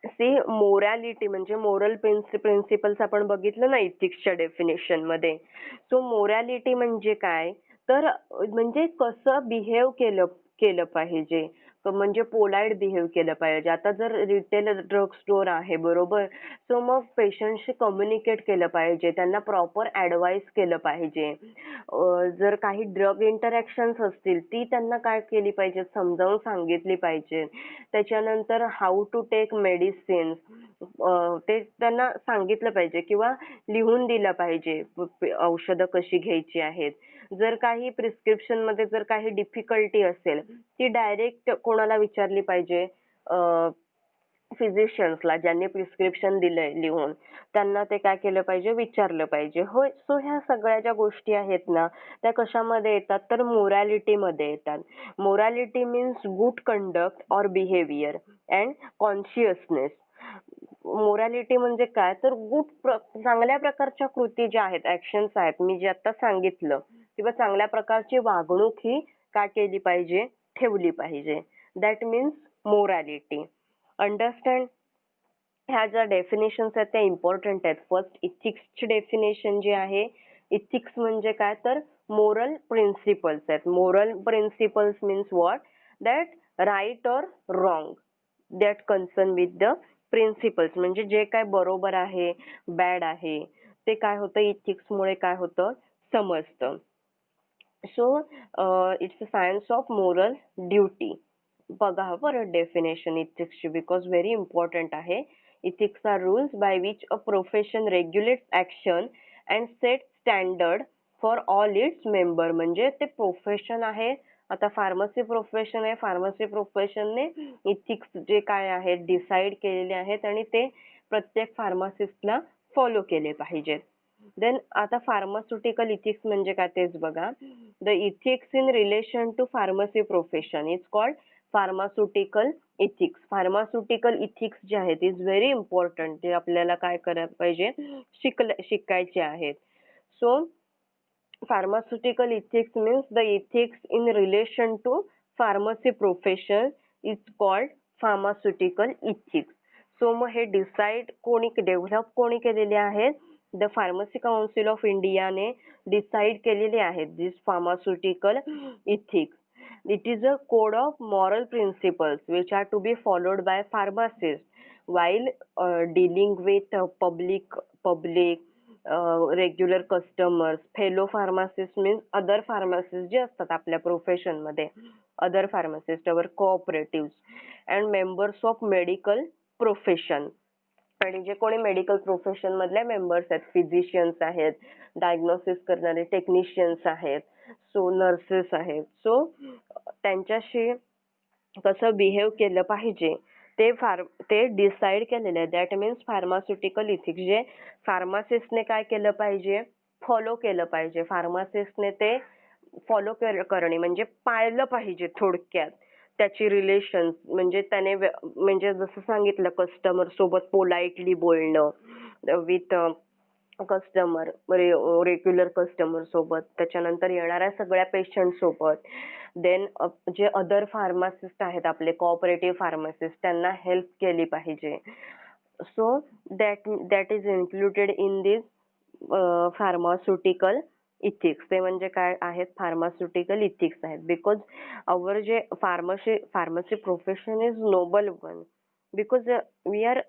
see morality म्हणजे मोरल प्रिन्सिपल्स आपण बघितलं ना इथिक्सच्या डेफिनेशन मध्ये. सो मोरॅलिटी म्हणजे काय, तर म्हणजे कसं बिहेव केलं पाहिजे, म्हणजे पोलाइट बिहेव केलं पाहिजे. आता जर रिटेल ड्रग स्टोअर आहे, बरोबर, सो मग पेशंटशी कम्युनिकेट केलं पाहिजे, त्यांना प्रॉपर ऍडवाइस केलं पाहिजे. जर काही ड्रग इंटरॅक्शन्स असतील ती त्यांना काय केली पाहिजे, समजावून सांगितली पाहिजे. त्याच्यानंतर हाऊ टू टेक मेडिसिन्स, ते त्यांना सांगितलं पाहिजे किंवा लिहून दिलं पाहिजे, औषधं कशी घ्यायची आहेत. जर काही प्रिस्क्रिप्शन मध्ये जर काही डिफिकल्टी असेल ती डायरेक्ट कोणाला विचारली पाहिजे? फिजिशियन्सला, ज्यांनी प्रिस्क्रिप्शन दिलंय लिहून त्यांना ते काय केलं पाहिजे? विचारलं पाहिजे. होय. सो ह्या सगळ्या ज्या गोष्टी आहेत ना त्या कशामध्ये येतात? तर मोरॅलिटी मध्ये येतात. Morality means good conduct or behaviour and consciousness. Morality म्हणजे काय? तर चांगल्या प्रकारच्या कृती ज्या आहेत, ऍक्शन्स आहेत, मी जे आता सांगितलं, किंवा चांगल्या प्रकारची वागणूक ही काय केली पाहिजे? ठेवली पाहिजे. That means morality. अंडरस्टँड? ह्या ज्या डेफिनेशन्स आहेत त्या इम्पॉर्टंट आहेत. फर्स्ट इथिक्सची डेफिनेशन जी आहे, इथिक्स म्हणजे काय? तर मोरल प्रिन्सिपल्स आहेत. Moral principles means what? That right or wrong that concern with the principles, म्हणजे जे काय बरोबर आहे, बॅड आहे, ते काय होतं? इथिक्समुळे काय होतं? समजतं. So it's a science of moral duty. बघा बरं डेफिनेशन इथिक्सची, बिकॉज व्हेरी इम्पॉर्टंट आहे. Ethics are rules by which a profession regulates action and set standard for all its member. म्हणजे ते प्रोफेशन आहे. आता फार्मसी प्रोफेशन आहे. फार्मसी प्रोफेशनने इथिक्स जे काय आहेत डिसाईड केलेले आहेत आणि ते प्रत्येक फार्मासिस्टला फॉलो केले पाहिजेत. देन आता फार्मास्युटिकल इथिक्स म्हणजे काय तेच बघा. The ethics in relation to pharmacy profession is called pharmaceutical ethics. Pharmaceutical ethics जे आहेत इज व्हेरी इम्पॉर्टंट. ते आपल्याला काय करायला पाहिजे? शिकायचे आहेत. So pharmaceutical ethics means the ethics in relation to pharmacy profession is called pharmaceutical ethics. So मग हे डिसाइड कोणी डेव्हलप कोणी केलेले आहेत? द फार्मसी काउन्सिल ऑफ इंडियाने डिसाइड केलेले आहेत this pharmaceutical ethics. It is a code of moral principles which are to be followed by pharmacists while dealing with public regular customers, fellow pharmacist means other pharmacist जे असतात आपल्या profession मध्ये, other pharmacist our cooperative and members of medical profession. आणि जे कोणी medical profession मधले members आहेत, physicians आहेत, डायग्नोसिस करणारे टेक्निशियन्स आहेत, सो नर्सेस आहेत, सो त्यांच्याशी कसं बिहेव केलं पाहिजे ते डिसाइड केलेलं आहे. दॅट मीन्स फार्मास्युटिकल इथिक्स जे फार्मासिस्टने काय केलं पाहिजे? फॉलो केलं पाहिजे. फार्मासिस्टने ते फॉलो करणे म्हणजे पाळलं पाहिजे थोडक्यात. त्याची रिलेशन म्हणजे त्याने म्हणजे जसं सांगितलं कस्टमर सोबत पोलाइटली बोलणं विथ कस्टमर, रेग्युलर कस्टमर सोबत, त्याच्यानंतर येणाऱ्या सगळ्या पेशंट सोबत, देन जे अदर फार्मासिस्ट आहेत आपले कोऑपरेटिव्ह फार्मासिस्ट त्यांना हेल्प केली पाहिजे. So that is included in this pharmaceutical ethics. ते म्हणजे काय आहेत? फार्मास्युटिकल इथिक्स आहेत. बिकॉज अवर जे pharmacy profession is noble one, because we are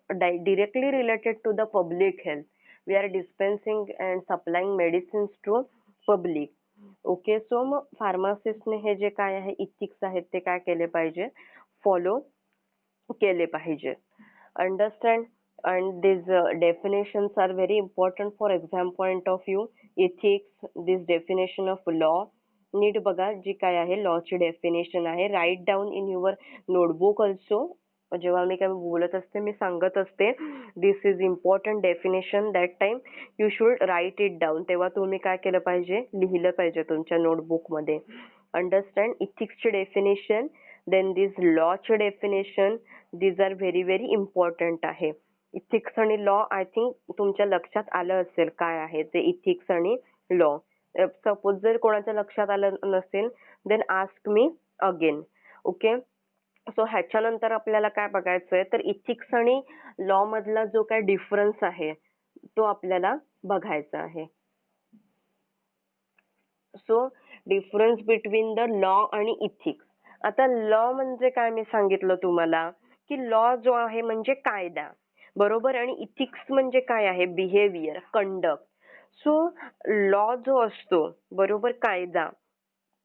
directly related to the public health. We are dispensing and supplying medicines to public. Okay. So मग फार्मासिस्टने हे जे काय आहे इथिक्स आहेत ते काय केले पाहिजे? फॉलो केले पाहिजे. Understand? and these definitions are very important for exam point of view. Ethics, this definition of law, नीट बघा जी काय आहे लॉ ची डेफिनेशन आहे. Write down in your notebook also. जेव्हा मी काय बोलत असते मी सांगत असते this is important definition, that time you should write it down. तेव्हा तुम्ही काय केलं पाहिजे? लिहिलं पाहिजे तुमच्या नोटबुक मध्ये. अंडरस्टँड? इथिक्सची डेफिनेशन, देन दिस लॉचे डेफिनेशन, दिस आर व्हेरी व्हेरी इम्पॉर्टंट आहे. इथिक्स आणि लॉ आय थिंक तुमच्या लक्षात आलं असेल काय आहे ते इथिक्स आणि लॉ. सपोज जर कोणाच्या लक्षात आलं नसेल then ask me again. Okay. So ह्याच्यानंतर आपल्याला काय बघायचंय तर इथिक्स आणि लॉ मधला जो काय डिफरन्स आहे तो आपल्याला बघायचा आहे. So difference between the law आणि इथिक्स. आता लॉ म्हणजे काय मी सांगितलं तुम्हाला की लॉ जो आहे म्हणजे कायदा, बरोबर, आणि इथिक्स म्हणजे काय आहे? Behaviour, conduct. सो लॉ जो असतो, बरोबर, कायदा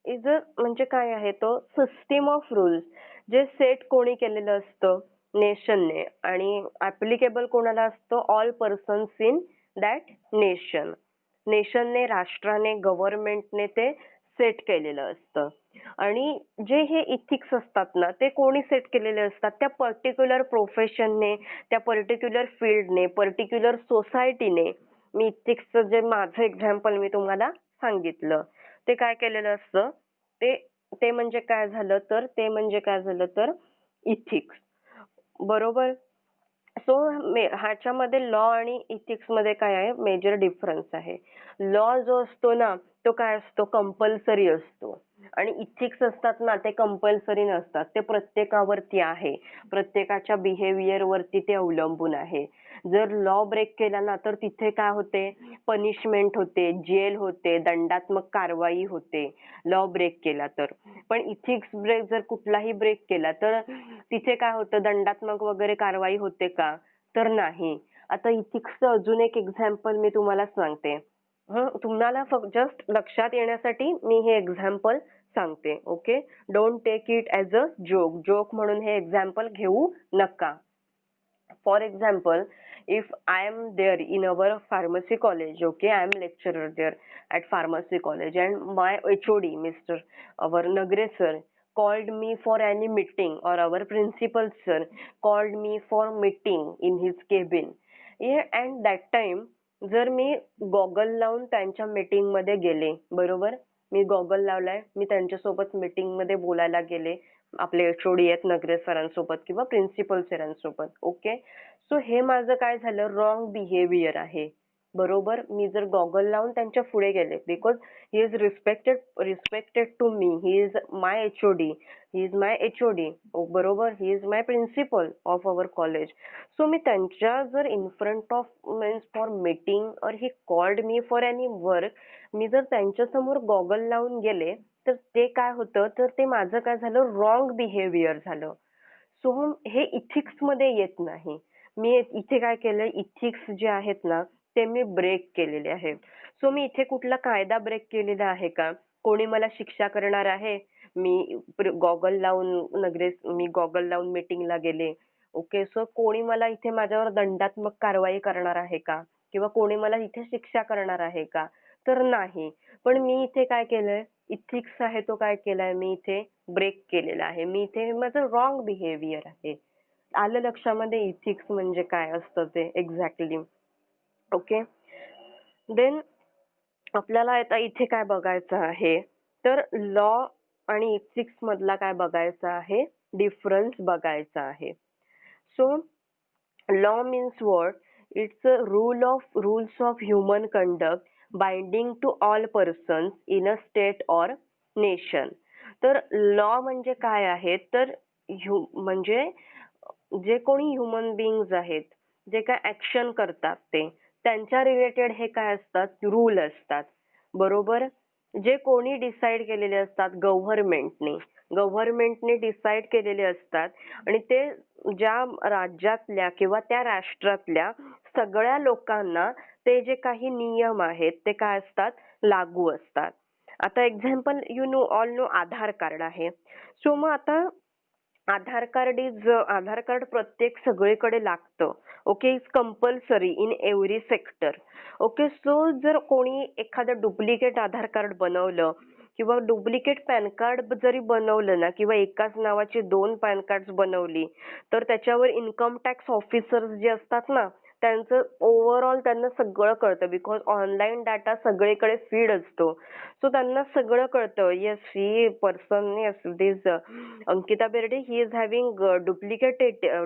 इज म्हणजे काय आहे? तो सिस्टीम ऑफ रूल्स जे सेट कोणी केलेलं असतं? नेशनने. आणि ऍप्लिकेबल कोणाला असतं? All persons in that nation. नेशनने, राष्ट्राने, गव्हर्नमेंटने ते सेट केलेलं असतं. आणि जे हे इथिक्स असतात ना, ते कोणी सेट केलेले असतात? त्या पर्टिक्युलर प्रोफेशनने, त्या पर्टिक्युलर फील्डने, पर्टिक्युलर सोसायटीने. मी इथिक्सचं जे माझं एक्झाम्पल मी तुम्हाला सांगितलं. ते काय केलेलं असतं? ते ते म्हणजे काय झालं तर, इथिक्स. बरोबर? सो ह्याच्यामध्ये लॉ आणि इथिक्स मध्ये काय आहे? मेजर डिफरन्स आहे. लॉ जो असतो ना, तो काय असतो? कंपल्सरी असतो. आणि इथिक्स असतात ना, ते कंपल्सरी नसतात. ते प्रत्येकावरती आहे. प्रत्येकाच्या बिहेवियर वरती ते अवलंबून आहे. जर लॉ ब्रेक केला ना, तर तिथे काय होते? पनिशमेंट होते, जेल होते, दंडात्मक कारवाई होते. लॉ ब्रेक केला तर. पण इथिक्स ब्रेक जर कुठलाही ब्रेक केला तर तिथे काय होतं? दंडात्मक वगैरे कारवाई होते का? तर नाही. आता इथिक्सचं अजून एक एक्झाम्पल मी तुम्हाला सांगते. तुम्हाला जस्ट लक्षात येण्यासाठी मी हे एक्झाम्पल सांगते. Okay. Don't take it as a joke. Joke म्हणून हे एक्झाम्पल घेऊ नका. For example, if I am there in our pharmacy college, okay, I am lecturer there at pharmacy college, and my HOD, Mr. our Nagre sir, called me for any meeting, or our principal sir called me for meeting in his cabin. Yeah, and that time जर मी goggle लावून त्यांच्या meeting मध्ये गेले, बरोबर? मी goggle लावलाय, मी त्यांच्यासोबत meeting मध्ये बोलायला गेले, आपले एचओडी आहेत नगरे सरांसोबत किंवा प्रिन्सिपल सरांसोबत. ओके. सो हे माझं काय झालं? रॉंग बिहेवियर आहे. बरोबर? मी जर गॉगल लावून त्यांच्या पुढे गेले, because he is respected to me, he is my HOD, he is my HOD. बरोबर? He is my principal of our college. So मी त्यांच्या जर in front of means for meeting or he called me for any work, मी जर त्यांच्या समोर goggle लावून गेले, तर ते काय होतं? तर ते माझं काय झालं? रॉंग बिहेवियर झालं. सो हे इथिक्स मध्ये येत नाही. मी इथे काय केलंय? इथिक्स जे आहेत ना, ते मी ब्रेक केलेले आहेत. सो मी इथे कुठला कायदा ब्रेक केलेला आहे का? कोणी मला शिक्षा करणार आहे? मी गॉगल लावून मीटिंगला गेले. ओके. सो कोणी मला इथे माझ्यावर दंडात्मक कारवाई करणार आहे का? किंवा कोणी मला इथे शिक्षा करणार आहे का? तर नाही. पण मी इथे काय केलंय? इथिक्स आहे तो काय केलाय? मी इथे ब्रेक केलेला आहे. मी इथे माझं रॉंग बिहेवियर आहे. आलं लक्षामध्ये इथिक्स म्हणजे काय असतं ते एक्झॅक्टली. ओके. देन आपल्याला आता इथे काय बघायचं आहे? तर लॉ आणि इथिक्स मधला काय बघायचा आहे? डिफरन्स बघायचा आहे. So law means what? It's a rules of human conduct binding to all persons in a state or nation. तर लॉ म्हणजे काय आहे? तर म्हणजे जे कोणी ह्युमन बिंग्स आहेत, जे काय ऍक्शन करतात ते, त्यांच्या रिलेटेड हे काय असतात? रूल असतात. बरोबर? जे कोणी डिसाईड केलेले असतात गव्हर्नमेंटने डिसाईड केलेले असतात आणि ते ज्या राज्यातल्या किंवा त्या राष्ट्रातल्या सगळ्या लोकांना ते जे काही नियम आहेत ते काय असतात? लागू असतात. आता एक्झाम्पल ऑल नो आधार कार्ड आहे. सो मग आता आधार कार्ड प्रत्येक सगळीकडे लागतं. Okay. It's compulsory in every sector. Okay. So जर कोणी एखादं डुप्लिकेट आधार कार्ड बनवलं किंवा डुप्लिकेट पॅन कार्ड जरी बनवलं ना, किंवा एकाच नावाची 2 पॅन कार्ड बनवली, तर त्याच्यावर इन्कम टॅक्स ऑफिसर्स जे असतात ना, त्यांचं ओव्हरऑल त्यांना सगळं कळतं. बिकॉज ऑनलाईन डाटा सगळीकडे फीड असतो. सो त्यांना सगळं कळतं. Yes, he person, yes this Ankita Berde, he is having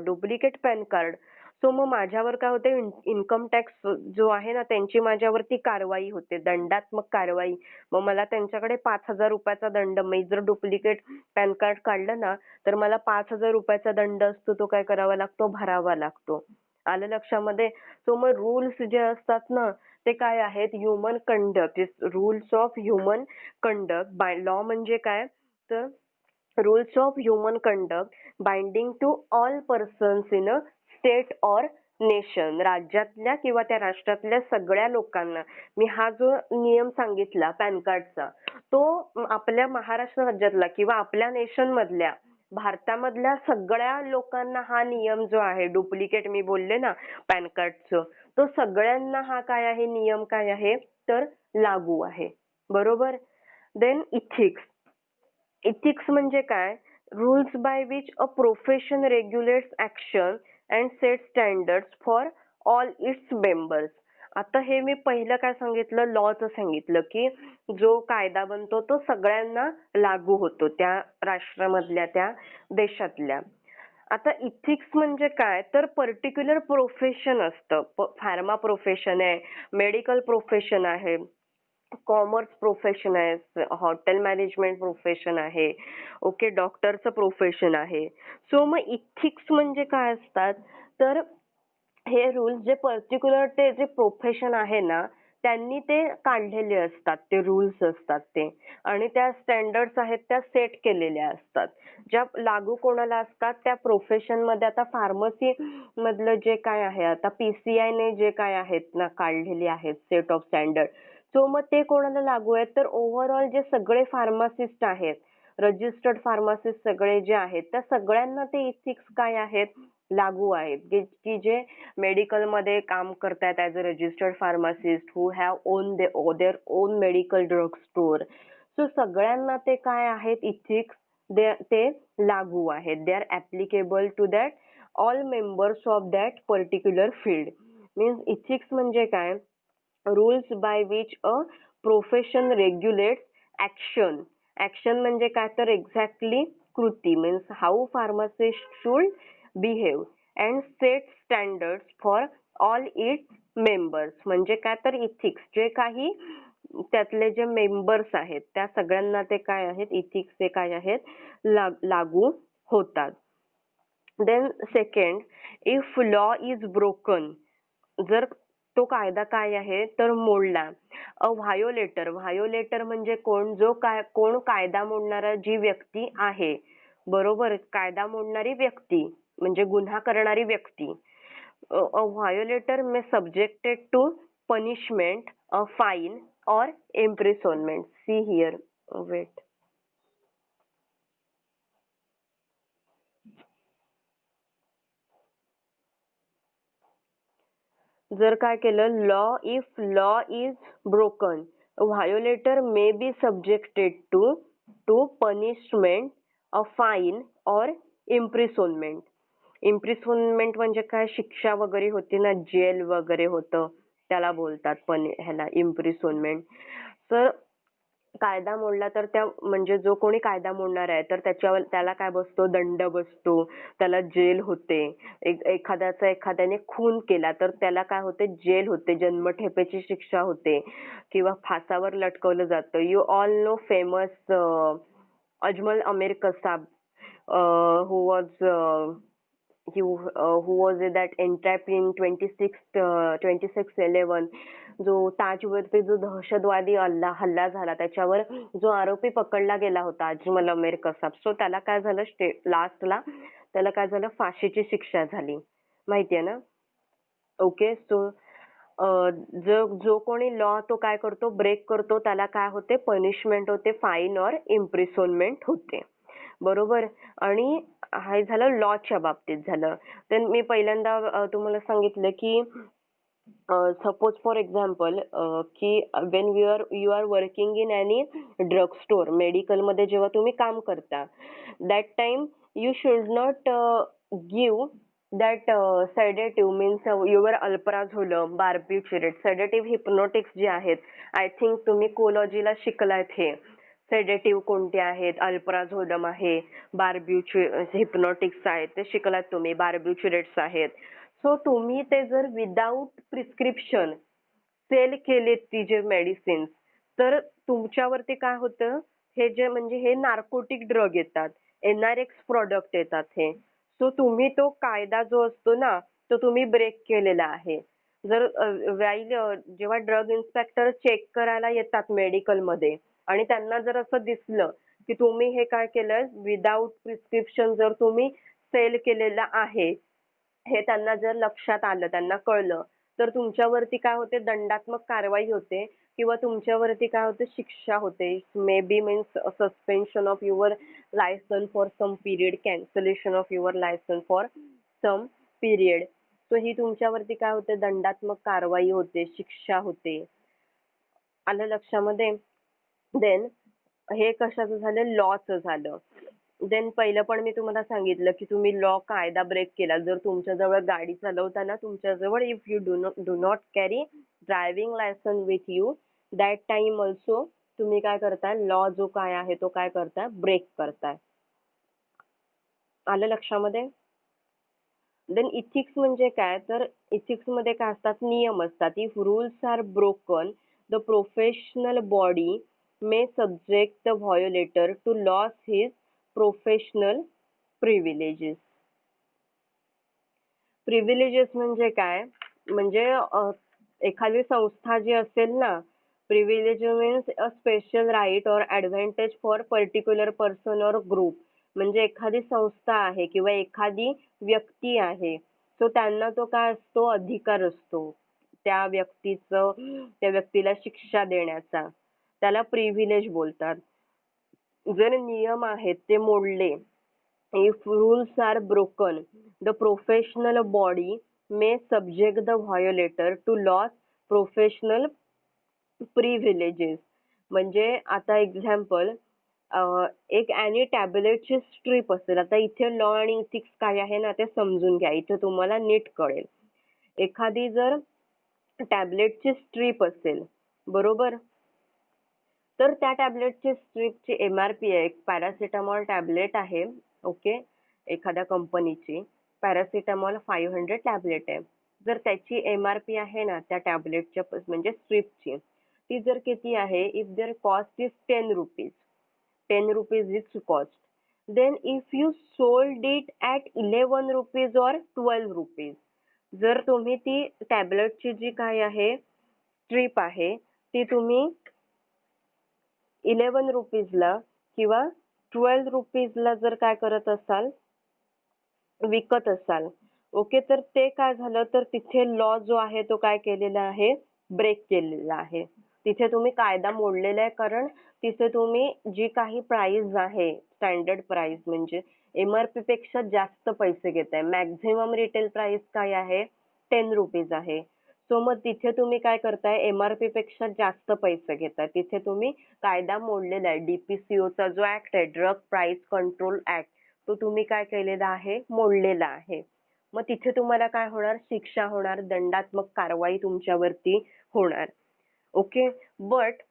duplicate pan card. So मग माझ्यावर काय होते? इन्कम टॅक्स जो आहे ना, त्यांची माझ्यावरती कारवाई होते, दंडात्मक कारवाई. मग मला त्यांच्याकडे 5,000 रुपयाचा दंड, मी जर डुप्लिकेट पॅन कार्ड काढलं ना, तर मला 5,000 रुपयाचा दंड असतो, तो काय करावा लागतो? भरावा लागतो. आलं लक्षामध्ये? सो मग रूल्स जे असतात ना, ते काय आहेत? Human conduct, rules of human conduct by law म्हणजे काय? तर rules of human conduct binding to all persons in a state or nation. राज्यातल्या किंवा त्या राष्ट्रातल्या सगळ्या लोकांना. मी हा जो नियम सांगितला पॅन कार्डचा, तो आपल्या महाराष्ट्र राज्यातला किंवा आपल्या नेशन मधल्या, भारतामधल्या सगळ्या लोकांना हा नियम जो आहे, डुप्लिकेट मी बोलले ना पॅन कार्डचं, तो सगळ्यांना हा काय आहे? नियम काय आहे? तर लागू आहे. बरोबर. Then ethics. इथिक्स म्हणजे काय? Rules by which a profession regulates action and set standards for all its members. आता हे मी पहिलं काय सांगितलं, लॉचं सांगितलं की जो कायदा बनतो तो सगळ्यांना लागू होतो त्या राष्ट्रामधल्या त्या देशातल्या. आता इथिक्स म्हणजे काय, तर पर्टिक्युलर प्रोफेशन असतं. फार्मा प्रोफेशन आहे, मेडिकल प्रोफेशन आहे, कॉमर्स प्रोफेशन आहे, हॉटेल मॅनेजमेंट प्रोफेशन आहे, ओके, डॉक्टरचं प्रोफेशन आहे. सो मग इथिक्स म्हणजे काय असतात, तर हे रूल्स जे पर्टिक्युलर ते जे प्रोफेशन आहे ना त्यांनी ते काढलेले असतात, ते रूल्स असतात ते, आणि त्या स्टँडर्ड्स आहेत त्या सेट केलेल्या असतात. ज्या लागू कोणाला असतात, त्या प्रोफेशन मध्ये. आता फार्मसी मधलं जे काय आहे, आता PCI ने जे काय आहेत ना काढलेली आहेत सेट ऑफ स्टँडर्ड, सो मग ते कोणाला लागू आहेत, तर ओव्हरऑल जे सगळे फार्मासिस्ट आहेत, रजिस्टर्ड फार्मासिस्ट सगळे जे आहेत त्या सगळ्यांना ते इथिक्स काय आहेत, लागू आहेत. की जे मेडिकल मध्ये काम करतात as a registered pharmacist who have own their own medical drug store. So सगळ्यांना ते काय आहेत इथिक्स, ते लागू आहेत. They are applicable to that all members of that particular field. Means ethics म्हणजे काय, rules by which a profession regulates action. Action म्हणजे काय, तर एक्झॅक्टली कृती, means how pharmacist should behave and set standards for all its members. म्हणजे काय, तर ethics जे काही त्यातले जे मेंबर्स आहेत त्या सगळ्यांना ते काय आहेत, इथिक्स ते काय आहेत, लागू होतात. Then second, if law is broken, जर तो कायदा काय आहे तर मोडला. अ व्हायोलेटर. व्हायोलेटर म्हणजे कोण, जो काय कोण कायदा मोडणारा जी व्यक्ती आहे. बरोबर, कायदा मोडणारी व्यक्ती म्हणजे गुन्हा करणारी व्यक्ती. A violator may subjected to punishment, a fine or imprisonment. See here, wait. जर काय केलं, if law is broken, violator may be subjected to punishment, a fine or imprisonment. इम्प्रिसोनमेंट म्हणजे काय, शिक्षा वगैरे होती ना, जेल वगैरे होतं, त्याला बोलतात पण ह्याला इम्प्रिसोनमेंट. तर कायदा मोडला तर त्या म्हणजे जो कोणी कायदा मोडणार आहे तर त्याच्यावर त्याला काय बसतो, दंड बसतो, त्याला जेल होते. एखाद्याने खून केला तर त्याला काय होते, जेल होते, जन्मठेपेची शिक्षा होते किंवा फासावर लटकवलं जातं. You all know famous Ajmal Amir Kasab, who was who was that entrapped in 26/11. जो ताजवरती जो दहशतवादी हल्ला झाला त्याच्यावर जो आरोपी पकडला गेला होता अजमल अमीर कसाब, सो त्याला काय झालं, लास्टला त्याला काय झालं, फाशीची शिक्षा झाली. माहितीये ना. ओके. सो जो कोणी लॉ तो काय करतो, ब्रेक करतो, त्याला काय होते, पनिशमेंट होते, फाईन और इम्प्रिसोनमेंट होते. बरोबर. आणि हे झालं लॉच्या बाबतीत झालं. तर मी पहिल्यांदा तुम्हाला सांगितलं की सपोज फॉर एक्झाम्पल की when you are working in any drug store, मेडिकलमध्ये जेव्हा तुम्ही काम करता, that time you should not give that sedative, means your alprazolam, barbiturate, sedative hypnotics जे आहेत. आय थिंक तुम्ही कोलॉजीला शिकलात हे. सेडेटिव्ह कोणते आहेत, अल्प्राझोलम आहे, हिप्नोटिक्स आहेत ते शिकलात तुम्ही, बार्बिट्युरेट्स आहेत. सो तुम्ही ते जर विदाउट प्रिस्क्रिप्शन सेल केले ती जे मेडिसिन्स, तर तुमच्यावरती काय होतं, हे जे म्हणजे हे नार्कोटिक ड्रग येतात, NRX प्रॉडक्ट येतात हे. सो तुम्ही तो कायदा जो असतो ना तो तुम्ही ब्रेक केलेला आहे. जर जेव्हा ड्रग इन्स्पेक्टर चेक करायला येतात मेडिकलमध्ये आणि त्यांना जर असं दिसलं की तुम्ही हे काय केलं, विदाउट प्रिस्क्रिप्शन जर तुम्ही सेल केलेलं आहे, हे त्यांना जर लक्षात आलं, त्यांना कळलं, तर तुमच्यावरती काय होते, दंडात्मक कारवाई होते किंवा तुमच्यावरती काय होते, शिक्षा होते. May be means suspension of your licence for some period, cancellation of your licence for some period. So ही तुमच्यावरती काय होते, दंडात्मक कारवाई होते, शिक्षा होते. आलं लक्षामध्ये? देन हे कशाचं झालं? लॉचं झालं. देन पहिलं पण मी तुम्हाला सांगितलं की तुम्ही लॉ कायदा ब्रेक केला. जर तुमच्याजवळ गाडी चालवताना तुमच्याजवळ if you do not carry driving licence with you that time also तुम्ही काय करताय? लॉ जो काय आहे तो काय करताय? ब्रेक करताय. आलं लक्षामध्ये? देन इथिक्स म्हणजे काय? तर इथिक्स मध्ये काय असतात? नियम असतात. If rules are broken the professional body may subject the violator to loss his professional privileges. Privileges म्हणजे काय? म्हणजे एखादी संस्था जी असेल ना, privilege means a special right or advantage for particular person or group. म्हणजे एखादी संस्था आहे किंवा एखादी व्यक्ती आहे, सो त्यांना तो काय असतो? अधिकार असतो त्या व्यक्तीला शिक्षा देण्याचा. त्याला प्रिव्हिलेज बोलतात. जर नियम आहेत ते मोडले, if rules are broken, the professional body may subject the violator to loss professional privileges. म्हणजे आता एक्झाम्पल एक ॲनी टॅबलेटची स्ट्रीप असेल. आता इथे लॉ आणि इथिक्स काय आहे ना ते समजून घ्या. इथे तुम्हाला नीट कळेल. एखादी जर टॅबलेटची स्ट्रीप असेल, बरोबर? तर त्या टॅबलेटची स्ट्रीपची एमआरपी आहे. एक पॅरासिटामॉल टॅबलेट आहे, ओके, एखाद्या कंपनीची. पॅरासिटामॉल 500 टॅबलेट आहे. जर त्याची एमआरपी आहे ना त्या टॅबलेटच्या म्हणजे स्ट्रीपची, ती जर किती आहे? If there cost is 10 rupees, 10 rupees is cost. Then if you sold it at 11 rupees or 12 rupees, जर तुम्ही ती टॅबलेटची जी काय आहे स्ट्रीप आहे ती तुम्ही 11 रुपीजला किंवा 12 रुपीजला जर काय करत असाल, विकत असाल, ओके, तर ते काय झालं? तर तिथे लॉ जो आहे तो काय केलेला आहे? ब्रेक केलेला आहे. तिथे तुम्ही कायदा मोडलेला आहे. कारण तिथे तुम्ही जी काही प्राइस आहे, स्टँडर्ड प्राइस म्हणजे एमआरपी पेक्षा जास्त पैसे घेताय. मॅक्झिमम रिटेल प्राइस काय आहे? 10 रुपीज आहे. सो मग तिथे तुम्ही काय करताय? एमआरपी पेक्षा जास्त पैसे घेताय. तिथे तुम्ही कायदा मोडलेला आहे. डीपीसीओचा जो ऍक्ट आहे, ड्रग प्राइस कंट्रोल ऍक्ट, तो तुम्ही काय केलेला आहे? मोडलेला आहे. मग तिथे तुम्हाला काय होणार? शिक्षा होणार, दंडात्मक कारवाई तुमच्यावरती होणार. ओके. बट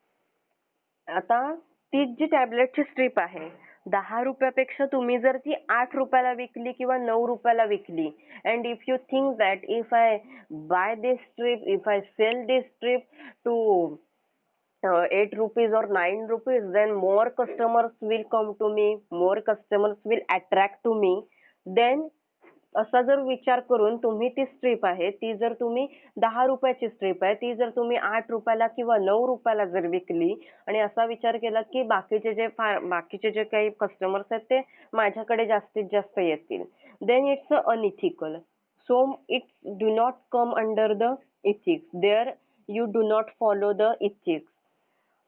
आता ती जी टॅबलेटची स्ट्रीप आहे, 10 रुपयापेक्षा तुम्ही जर ती 8 रुपयाला विकली किंवा 9 रुपयाला विकली, and if you think that if I buy this strip, if I sell this strip to 8 rupees or 9 rupees, then more customers will come to me, more customers will attract to me. Then असा जर विचार करून तुम्ही ती strip आहे ती जर तुम्ही 10 रुपयाची स्ट्रीप आहे ती जर तुम्ही 8 रुपयाला किंवा 9 रुपयाला जर विकली आणि असा विचार केला की बाकीचे जे काही कस्टमर्स आहेत ते माझ्याकडे जास्तीत जास्त येतील, then it's unethical. So it do not come under the ethics. There you do not follow the ethics.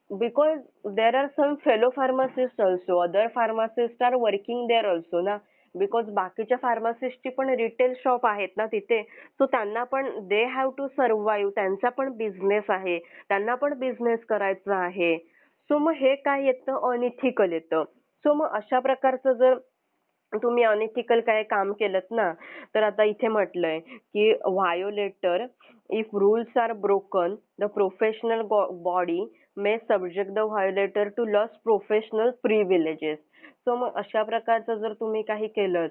Because there are some fellow pharmacists also, other pharmacists are working there also ना. Because बाकीच्या फार्मासिस्टची पण retail shop आहेत ना तिथे, so त्यांना पण they have to survive, त्यांचा पण बिझनेस आहे, त्यांना पण बिझनेस करायचा आहे. सो मग हे काय येतं? अनइथिकल येतं. सो मग अशा प्रकारचं जर तुम्ही अनइथिकल काय काम केलं ना, तर आता इथे म्हटलंय की violator if rules are broken the professional body may subject the violator to loss professional privileges. So मग अशा प्रकारचं जर तुम्ही काही केलं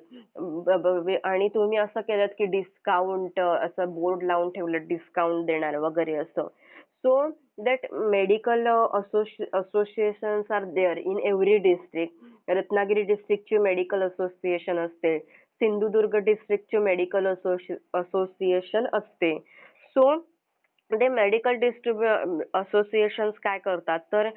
आणि तुम्ही असं केलं की डिस्काउंट असं बोर्ड लावून ठेवलं डिस्काउंट देणार वगैरे असं, so that medical associations are there in every district. Ratnagiri डिस्ट्रिक्टची मेडिकल असोसिएशन असते, सिंधुदुर्ग डिस्ट्रिक्टची मेडिकल असोसिएशन असते. सो ते मेडिकल असोसिएशन्स काय करतात? तर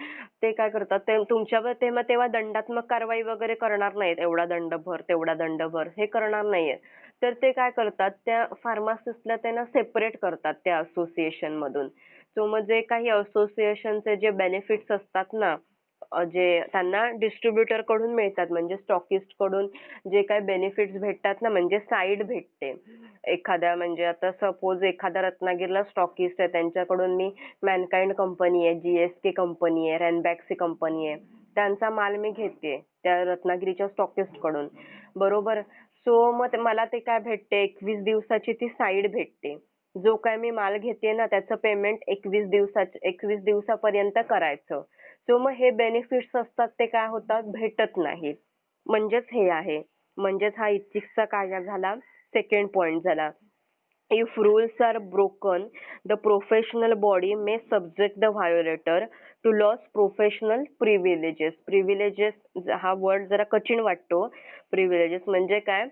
ते काय करतात? ते तुमच्यावर तेव्हा दंडात्मक कारवाई वगैरे करणार नाहीत. एवढा दंड भर, तेवढा दंड भर, हे करणार नाहीये. तर ते काय करतात? त्या फार्मासिस्टला त्यांना सेपरेट करतात त्या असोसिएशन मधून. सो मग जे काही असोसिएशनचे जे बेनिफिट्स असतात ना, जे त्यांना डिस्ट्रीब्युटर कडून मिळतात म्हणजे स्टॉकिस्ट कडून जे काही बेनिफिट्स भेटतात ना म्हणजे साईड भेटते. एखाद्या म्हणजे आता सपोज एखाद्या रत्नागिरीला स्टॉकिस्ट आहे त्यांच्याकडून मी मॅनकाइंड कंपनी आहे, जीएसके कंपनी आहे, रॅनबॅक्सी कंपनी आहे. त्यांचा माल मी घेते त्या रत्नागिरीच्या स्टॉकिस्ट कडून. बरोबर. सो मग मला ते काय भेटते 21 दिवसाची ती साईड भेटते. जो काय मी माल घेते ना त्याचं पेमेंट 21 दिवसापर्यंत करायचं. सो मग हे बेनिफिट्स असतात ते काय होतात भेटत नाहीत. म्हणजेच हे आहे. म्हणजेच हा इथिक्सचा कायदा झाला सेकंड पॉइंट झाला. If rules are broken, the professional body may subject the violator to loss professional privileges. Privileges हा वर्ड जरा कठीण वाटतो. Privileges म्हणजे काय?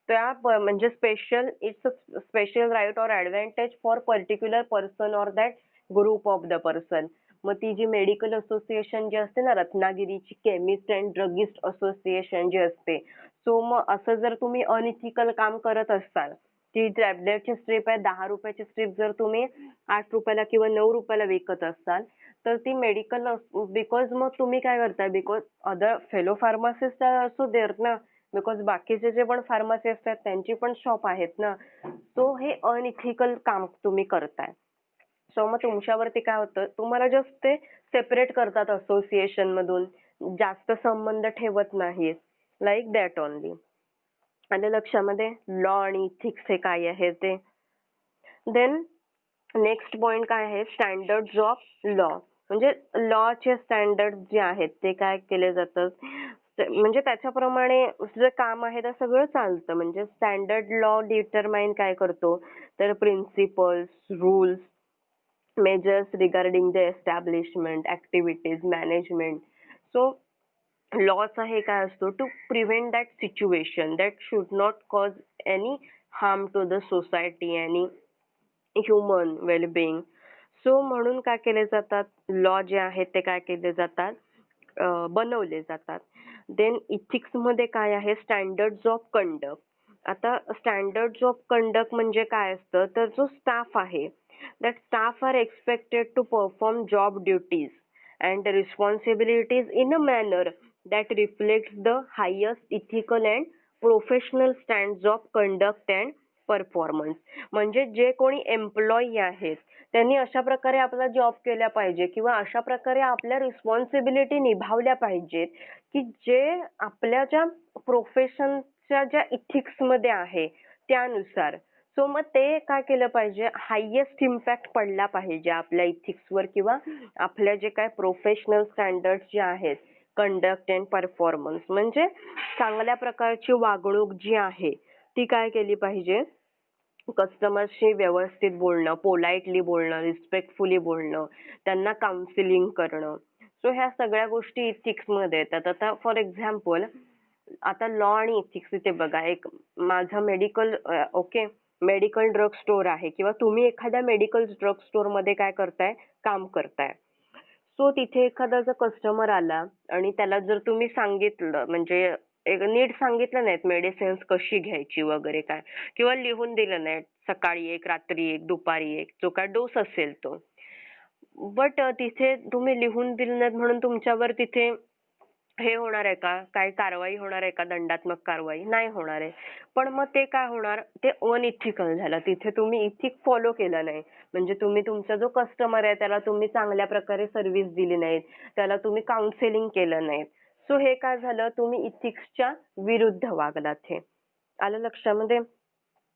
म्हणजे it's a special right or advantage for particular person or that group of the person. मग ती जी मेडिकल असोसिएशन जी असते ना रत्नागिरीची केमिस्ट अँड ड्रगिस्ट असोसिएशन जी असते. सो मग असं जर तुम्ही अनइथिकल काम करत असाल ती टॅबलेटची स्ट्रीप आहे 10 रुपयाची स्ट्रीप जर तुम्ही 8 रुपयाला किंवा 9 रुपयाला विकत असाल तर ती मेडिकल बिकॉज मग तुम्ही काय करताय बिकॉज अदर फेलो फार्मासिस्ट असो देअर ना बिकॉज बाकीचे जे पण फार्मासिस्ट आहेत त्यांची पण शॉप आहेत ना. सो हे अनइथिकल काम तुम्ही करताय. सो मग तुमच्यावरती काय होतं तुम्हाला जस्ट ते सेपरेट करतात असोसिएशन मधून. जास्त संबंध ठेवत नाहीत. Like that only. आलं लक्षामध्ये. लॉ आणि इथिक्स हे काय आहे ते. देन नेक्स्ट पॉइंट काय आहे स्टँडर्ड्स ऑफ लॉ. म्हणजे लॉचे स्टँडर्ड जे आहेत ते काय केले जातात म्हणजे त्याच्याप्रमाणे जे काम आहे ते सगळं चालतं. म्हणजे स्टँडर्ड लॉ डिटरमाइन काय करतो तर principles, rules, measures regarding the establishment, activities, management. So लॉचा हे काय असतो to prevent that situation that should not cause any harm to the society any human wellbeing. So म्हणून काय केले जातात लॉ जे आहेत ते काय केले जातात बनवले जातात. देन इथिक्स मध्ये काय आहे स्टँडर्ड्स ऑफ कंडक्ट. आता स्टँडर्ड्स ऑफ कंडक्ट म्हणजे काय असतं तर जो स्टाफ आहे that staff are expected to perform job duties and responsibilities in a manner that reflects the highest ethical and professional standards of conduct and performance. म्हणजे जे कोणी एम्प्लॉई आहेत त्यांनी अशा प्रकारे आपला जॉब केला पाहिजे किंवा अशा प्रकारे आपल्या रिस्पॉन्सिबिलिटी निभावल्या पाहिजेत की जे आपल्या ज्या प्रोफेशनच्या ज्या इथिक्स मध्ये आहे त्यानुसार. सो मग ते काय केलं पाहिजे हायेस्ट इम्पॅक्ट पडला पाहिजे आपल्या इथिक्सवर किंवा आपल्या जे काय प्रोफेशनल स्टँडर्ड जे आहेत कंडक्ट अँड परफॉर्मन्स. म्हणजे चांगल्या प्रकारची वागणूक जी आहे ती काय केली पाहिजे कस्टमरशी व्यवस्थित बोलणं, पोलाइटली बोलणं, रिस्पेक्टफुली बोलणं, त्यांना काउन्सिलिंग करणं. सो ह्या सगळ्या गोष्टी इथिक्स मध्ये येतात. आता फॉर एक्झाम्पल आता लॉ आणि इथिक्स इथे बघा एक माझं मेडिकल ड्रग स्टोअर आहे किंवा तुम्ही एखाद्या मेडिकल ड्रग स्टोअर मध्ये काय करताय काम करताय. सो तिथे एखादा जर कस्टमर आला आणि त्याला जर तुम्ही सांगितलं म्हणजे नीट सांगितलं नाहीत मेडिसिन्स कशी घ्यायची वगैरे काय किंवा लिहून दिलं नाही सकाळी एक रात्री एक दुपारी एक जो काय डोस असेल तो. बट तिथे तुम्ही लिहून दिलं नाहीत म्हणून तुमच्यावर तिथे हे होणार आहे का काय कारवाई होणार आहे का दंडात्मक कारवाई नाही होणार आहे. पण मग ते काय होणार ते अनइथिकल झालं. तिथे तुम्ही इथिक फॉलो केलं नाही. म्हणजे तुम्ही तुमचा जो कस्टमर आहे त्याला तुम्ही चांगल्या प्रकारे सर्व्हिस दिली नाही, त्याला तुम्ही काउन्सिलिंग केलं नाही. सो हे काय झालं तुम्ही इथिक्सच्या विरुद्ध वागलात. हे आलं लक्षामध्ये.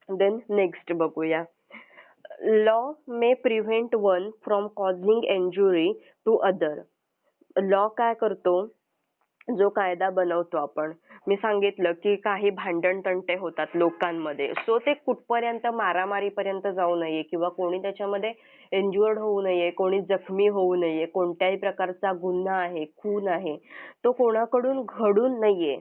देन नेक्स्ट बघूया. Law may prevent one from causing injury to other. Law काय करतो जो कायदा बनवतो आपण मी सांगितलं की काही भांडण तंटे होतात लोकांमध्ये. सो ते कुठपर्यंत मारामारीपर्यंत जाऊ नये किंवा कोणी त्याच्यामध्ये इंज्युअर्ड होऊ नये, कोणी जखमी होऊ नये, कोणत्याही प्रकारचा गुन्हा आहे, खून आहे तो कोणाकडून घडू नये.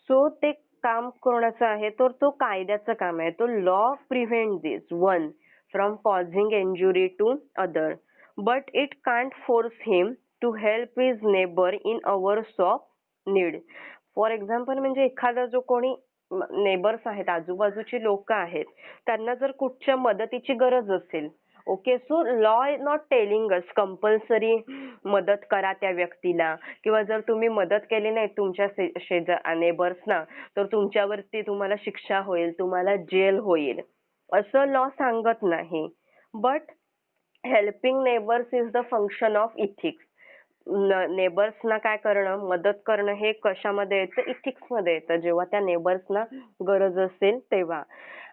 सो ते काम कोणाचं आहे तर तो कायद्याचं काम आहे. तो law prevent this one from causing injury to other but it can't force him to help his neighbour in hours of need. For example म्हणजे एखादा जो कोणी नेबर्स आहेत आजूबाजूची लोक आहेत त्यांना जर कुठच्या मदतीची गरज असेल okay, so law is not telling us compulsory मदत करा त्या व्यक्तीला, किंवा जर तुम्ही मदत केली नाही तुमच्या नेबर्सना तर तुमच्यावरती तुम्हाला शिक्षा होईल, तुम्हाला जेल होईल, असं लॉ सांगत नाही. But helping neighbours is the function of ethics. नेबर्सना काय करणं, मदत करणं हे कशामध्ये येतं, इथिक्स मध्ये येतं, जेव्हा त्या नेबर्सना गरज असेल तेव्हा.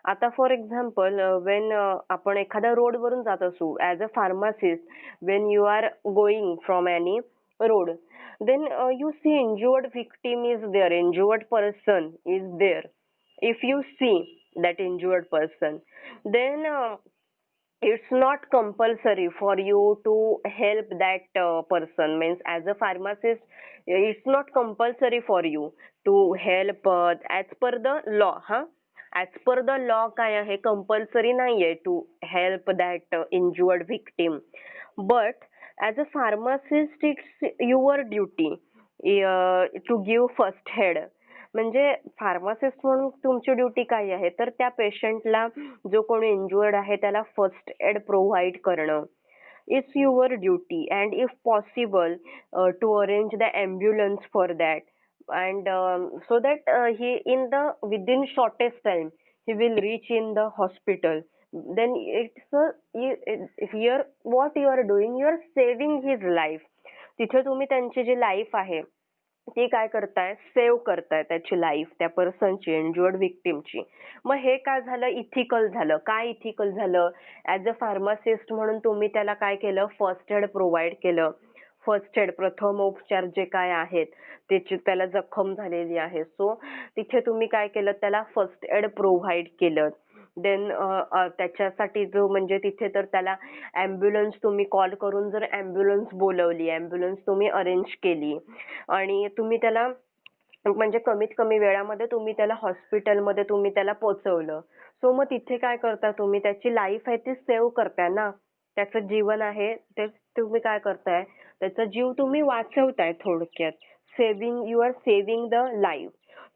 आता फॉर एक्झाम्पल वेन आपण एखाद्या रोडवरून जात असू as a pharmacist, when you are going from any road, then you see injured victim is there, injured person is there. If you see that injured person, then it's not compulsory for you to help that person. Means as a pharmacist, it's not compulsory for you to help as per the law. As per the law काय आहे, compulsory नाहीये to help that injured victim. But as a pharmacist it's your duty to give first aid. म्हणजे फार्मासिस्ट म्हणून तुमची duty काय आहे, तर त्या पेशंटला, जो कोणी इंज्युअर्ड आहे त्याला फर्स्ट एड प्रोव्हाइड करणं. It's your duty and if possible to arrange the ambulance for that, and so that he in the within shortest time he will reach in the hospital. Then it's here what you are doing, you are saving his life. तिथे तुम्ही त्यांची जी life आहे ती काय करताय, save करताय त्याची life, त्या पर्सनची, इंज्युअर्ड व्हिक्टिमची. मग हे काय झालं, इथिकल झालं. काय इथिकल झालं, ऍज अ फार्मासिस्ट म्हणून तुम्ही त्याला काय केलं, फर्स्ट एड प्रोव्हाइड केलं. फर्स्ट एड, प्रथमोपचार जे काय आहेत, त्याची त्याला जखम झालेली आहे, सो तिथे तुम्ही काय केलं, त्याला फर्स्ट एड प्रोव्हाइड केलं. देन त्याच्यासाठी जो म्हणजे तिथे तर त्याला ॲम्ब्युलन्स तुम्ही कॉल करून जर ॲम्ब्युलन्स बोलवली, ॲम्ब्युलन्स तुम्ही अरेंज केली आणि तुम्ही त्याला म्हणजे कमीत कमी वेळामध्ये तुम्ही त्याला हॉस्पिटलमध्ये तुम्ही त्याला पोहोचवलं, सो मग तिथे काय करता तुम्ही, त्याची लाईफ आहे ती सेव्ह करताय ना. त्याचं जीवन आहे ते तुम्ही काय करताय, त्याचा जीव तुम्ही वाचवताय थोडक्यात. Saving, you are saving the life.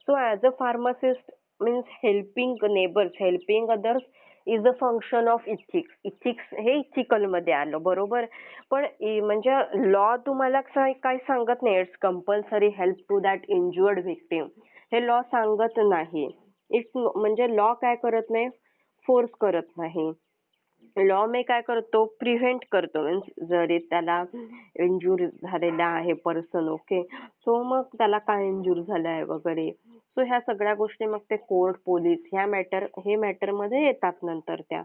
So as a pharmacist means helping neighbours, helping others is a function of ethics. Ethics हे इथिकल मध्ये आलं, बरोबर. पण म्हणजे लॉ तुम्हाला काय सांगत नाही, it's compulsory help to that injured victim, हे लॉ सांगत नाही. इट्स म्हणजे लॉ काय करत नाही, फोर्स करत नाही. लॉ मे काय करतो, प्रिव्हेंट करतो. मीन्स जरी त्याला इंजुरी झालेला आहे पर्सन, ओके, सो मग त्याला काय इंजुरी झालं आहे वगैरे, सो ह्या सगळ्या गोष्टी मग ते कोर्ट, पोलीस ह्या हे मॅटर मध्ये येतात नंतर त्या.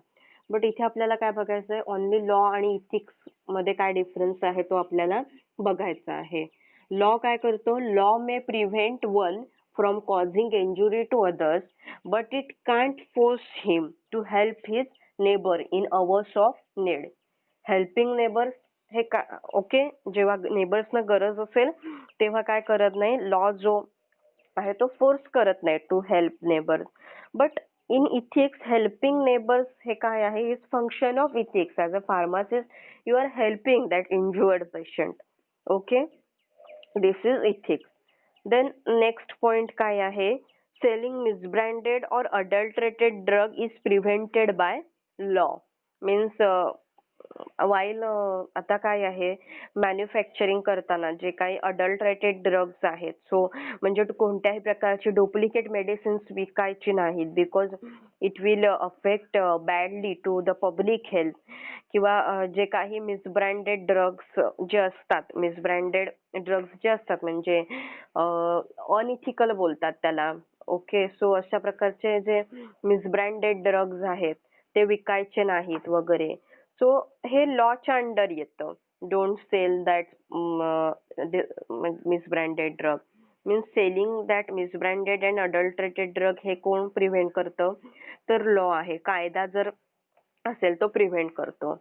बट इथे आपल्याला काय बघायचं आहे, ओनली लॉ आणि इथिक्स मध्ये काय डिफरन्स आहे तो आपल्याला बघायचा आहे. लॉ काय करतो, law may prevent one from causing injury to others, but it can't force him to help his neighbour in hours of need. Helping neighbours हे ओके, जेव्हा नेबर्सना गरज असेल तेव्हा काय करत नाही, लॉ जो आहे तो फोर्स करत नाही to help neighbours. But in ethics helping neighbours हे काय आहे, is function of ethics. As a pharmacist you are helping that injured patient, okay, this is ethics. Then next point काय आहे, selling misbranded or adulterated drug is prevented by law. Means while आता काय आहे, manufacturing करताना जे काही adulterated drugs आहेत, so म्हणजे कोणत्याही प्रकारची डुप्लिकेट मेडिसिन्स विकायची नाहीत, because it will affect badly to the public health. किंवा जे काही मिसब्रँडेड ड्रग्स जे असतात, मिसब्रँडेड ड्रग्स जे असतात म्हणजे अनइथिकल बोलतात त्याला, ओके, सो अशा प्रकारचे जे मिसब्रँडेड ड्रग्ज आहेत ते विकायचे नाहीत वगैरे. सो हे लॉच्या अंडर येतं. Don't sell that misbranded drug. Means selling that misbranded and adulterated drug हे कोण प्रिव्हेंट करतं, तर लॉ आहे. कायदा जर असेल तो प्रिव्हेंट करतो.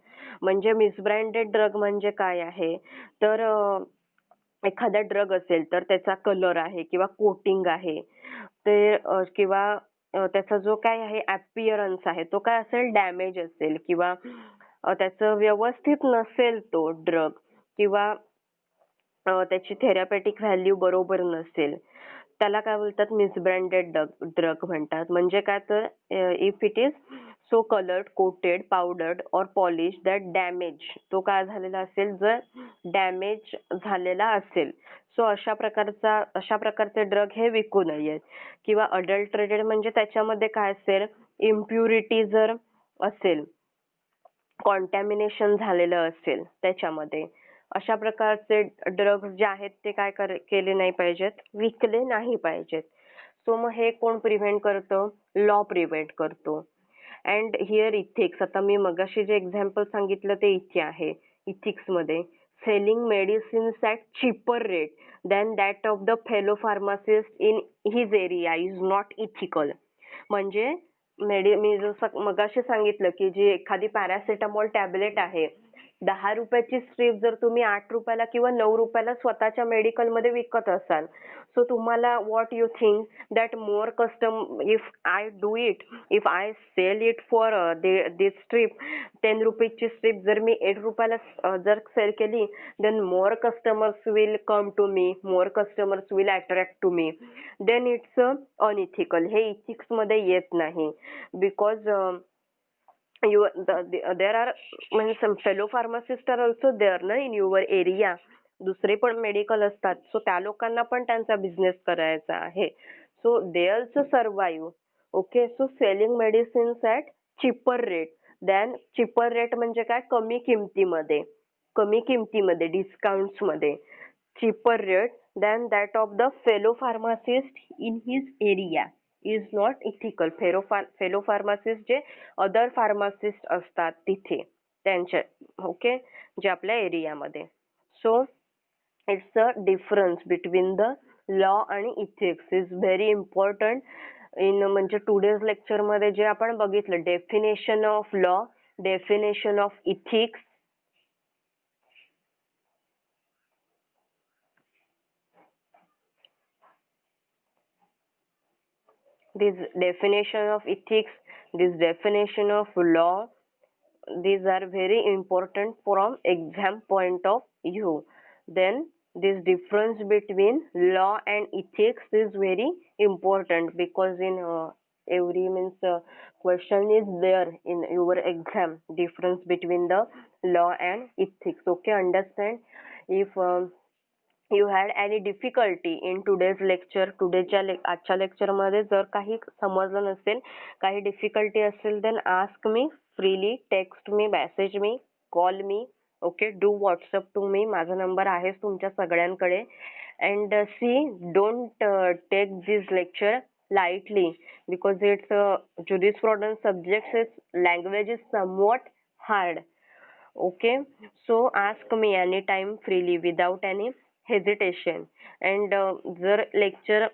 म्हणजे मिसब्रँडेड ड्रग म्हणजे काय आहे, तर एखादा ड्रग असेल तर त्याचा कलर आहे किंवा कोटिंग आहे ते किंवा त्याचा जो काय आहे अपीअरन्स आहे तो काय असेल, डॅमेज असेल, किंवा त्याचं व्यवस्थित नसेल तो ड्रग, किंवा त्याची थेरपॅटिक व्हॅल्यू बरोबर नसेल, त्याला काय बोलतात, मिसब्रँडेड ड्रग म्हणतात. म्हणजे काय तर if it is so coloured, coated, powdered or polish that damage, तो काय झालेला असेल, जर डॅमेज झालेला असेल. सो अशा प्रकारचे ड्रग हे विकू नयेत. किंवा अडल्टरेटेड म्हणजे त्याच्यामध्ये काय असेल, इम्प्युरिटी जर असेल, कॉन्टॅमिनेशन झालेलं असेल त्याच्यामध्ये, अशा प्रकारचे ड्रग्ज जे आहेत ते काय केले नाही पाहिजेत, विकले नाही पाहिजेत. सो मग हे कोण प्रिव्हेंट करतं, लॉ प्रिव्हेंट करतो. अँड हिअर इथिक्स, आता मी मगाशी जे एक्झाम्पल सांगितलं ते इथे आहे. इथिक्स मध्ये selling medicines at cheaper rate than that of the fellow pharmacist in his area is not ethical. म्हणजे मी जसं मगाशी सांगितलं की जी एखादी पॅरासिटामॉल टॅबलेट आहे, 10 रुपयाची स्ट्रीप जर तुम्ही 8 रुपयाला किंवा 9 रुपयाला स्वतःच्या मेडिकलमध्ये विकत असाल, सो तुम्हाला what you think that more if I do it, if I sell it for this strip, 10 रुपीजची स्ट्रीप जर मी 8 रुपयाला जर सेल केली, then more customers will come to me, more customers will attract to me, then it's unethical. हे ethics मध्ये येत नाही. बिकॉज there are म्हणजे some fellow pharmacists are also there ना in your area. दुसरे पण मेडिकल असतात, सो त्या लोकांना पण त्यांचा बिझनेस करायचा आहे. So they also survive. Okay, so selling medicines at cheaper rate, than cheaper rate म्हणजे काय, कमी किमतीमध्ये डिस्काउंट्स मध्ये, cheaper rate than that of the fellow pharmacist in his area is not ethical. Fellow pharmacist जे other pharmacist असतात तिथे त्यांच्या, okay, जे आपल्या एरियामध्ये. So it's a difference between the law आणि ethics is very important in, म्हणजे today's lecture मध्ये जे आपण बघितलं, definition of law, definition of ethics, this definition of ethics, this definition of law, these are very important from exam point of view. Then this difference between law and ethics is very important, because in every question is there in your exam, difference between the law and ethics. Okay, understand? If you had any difficulty in today's lecture, आजच्या lecture मध्ये जर काही समजलं नसेल, काही difficulty असेल, then ask me freely, text me, message me, call me. Okay, do WhatsApp to me, माझा नंबर आहेच तुमच्या सगळ्यांकडे. And see, don't take this lecture lightly, because it's jurisprudence subjects, its language is somewhat hard. Okay, so ask me anytime freely without any hesitation. And जर lecture,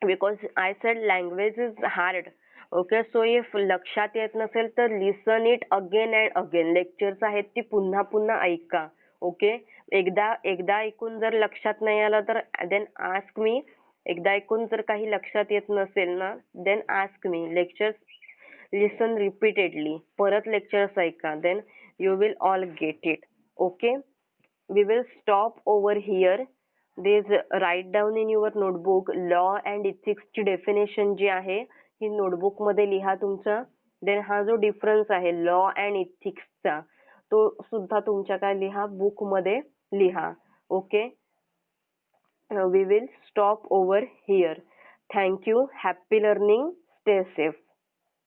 because I said language is hard. Okay, so if लक्षात येत नसेल तर listen it again and again. lectures आहेत ती पुन्हा पुन्हा ऐका. ओके, एकदा ऐकून जर लक्षात नाही आलं तर then ask me. एकदा ऐकून जर काही लक्षात येत नसेल ना, then ask me. lectures listen repeatedly, परत lectures ऐका, then you will all get it. Okay, we will stop over here. This write down in your notebook law and ethics ची definition जी आहे ही नोटबुक मध्ये लिहा तुमच्या. देन हा जो difference आहे लॉ अँड इथिक्सचा, तो सुद्धा तुमच्या काय लिहा, बुक मध्ये लिहा. Okay, we will stop over here. Thank you. Happy learning. Stay safe.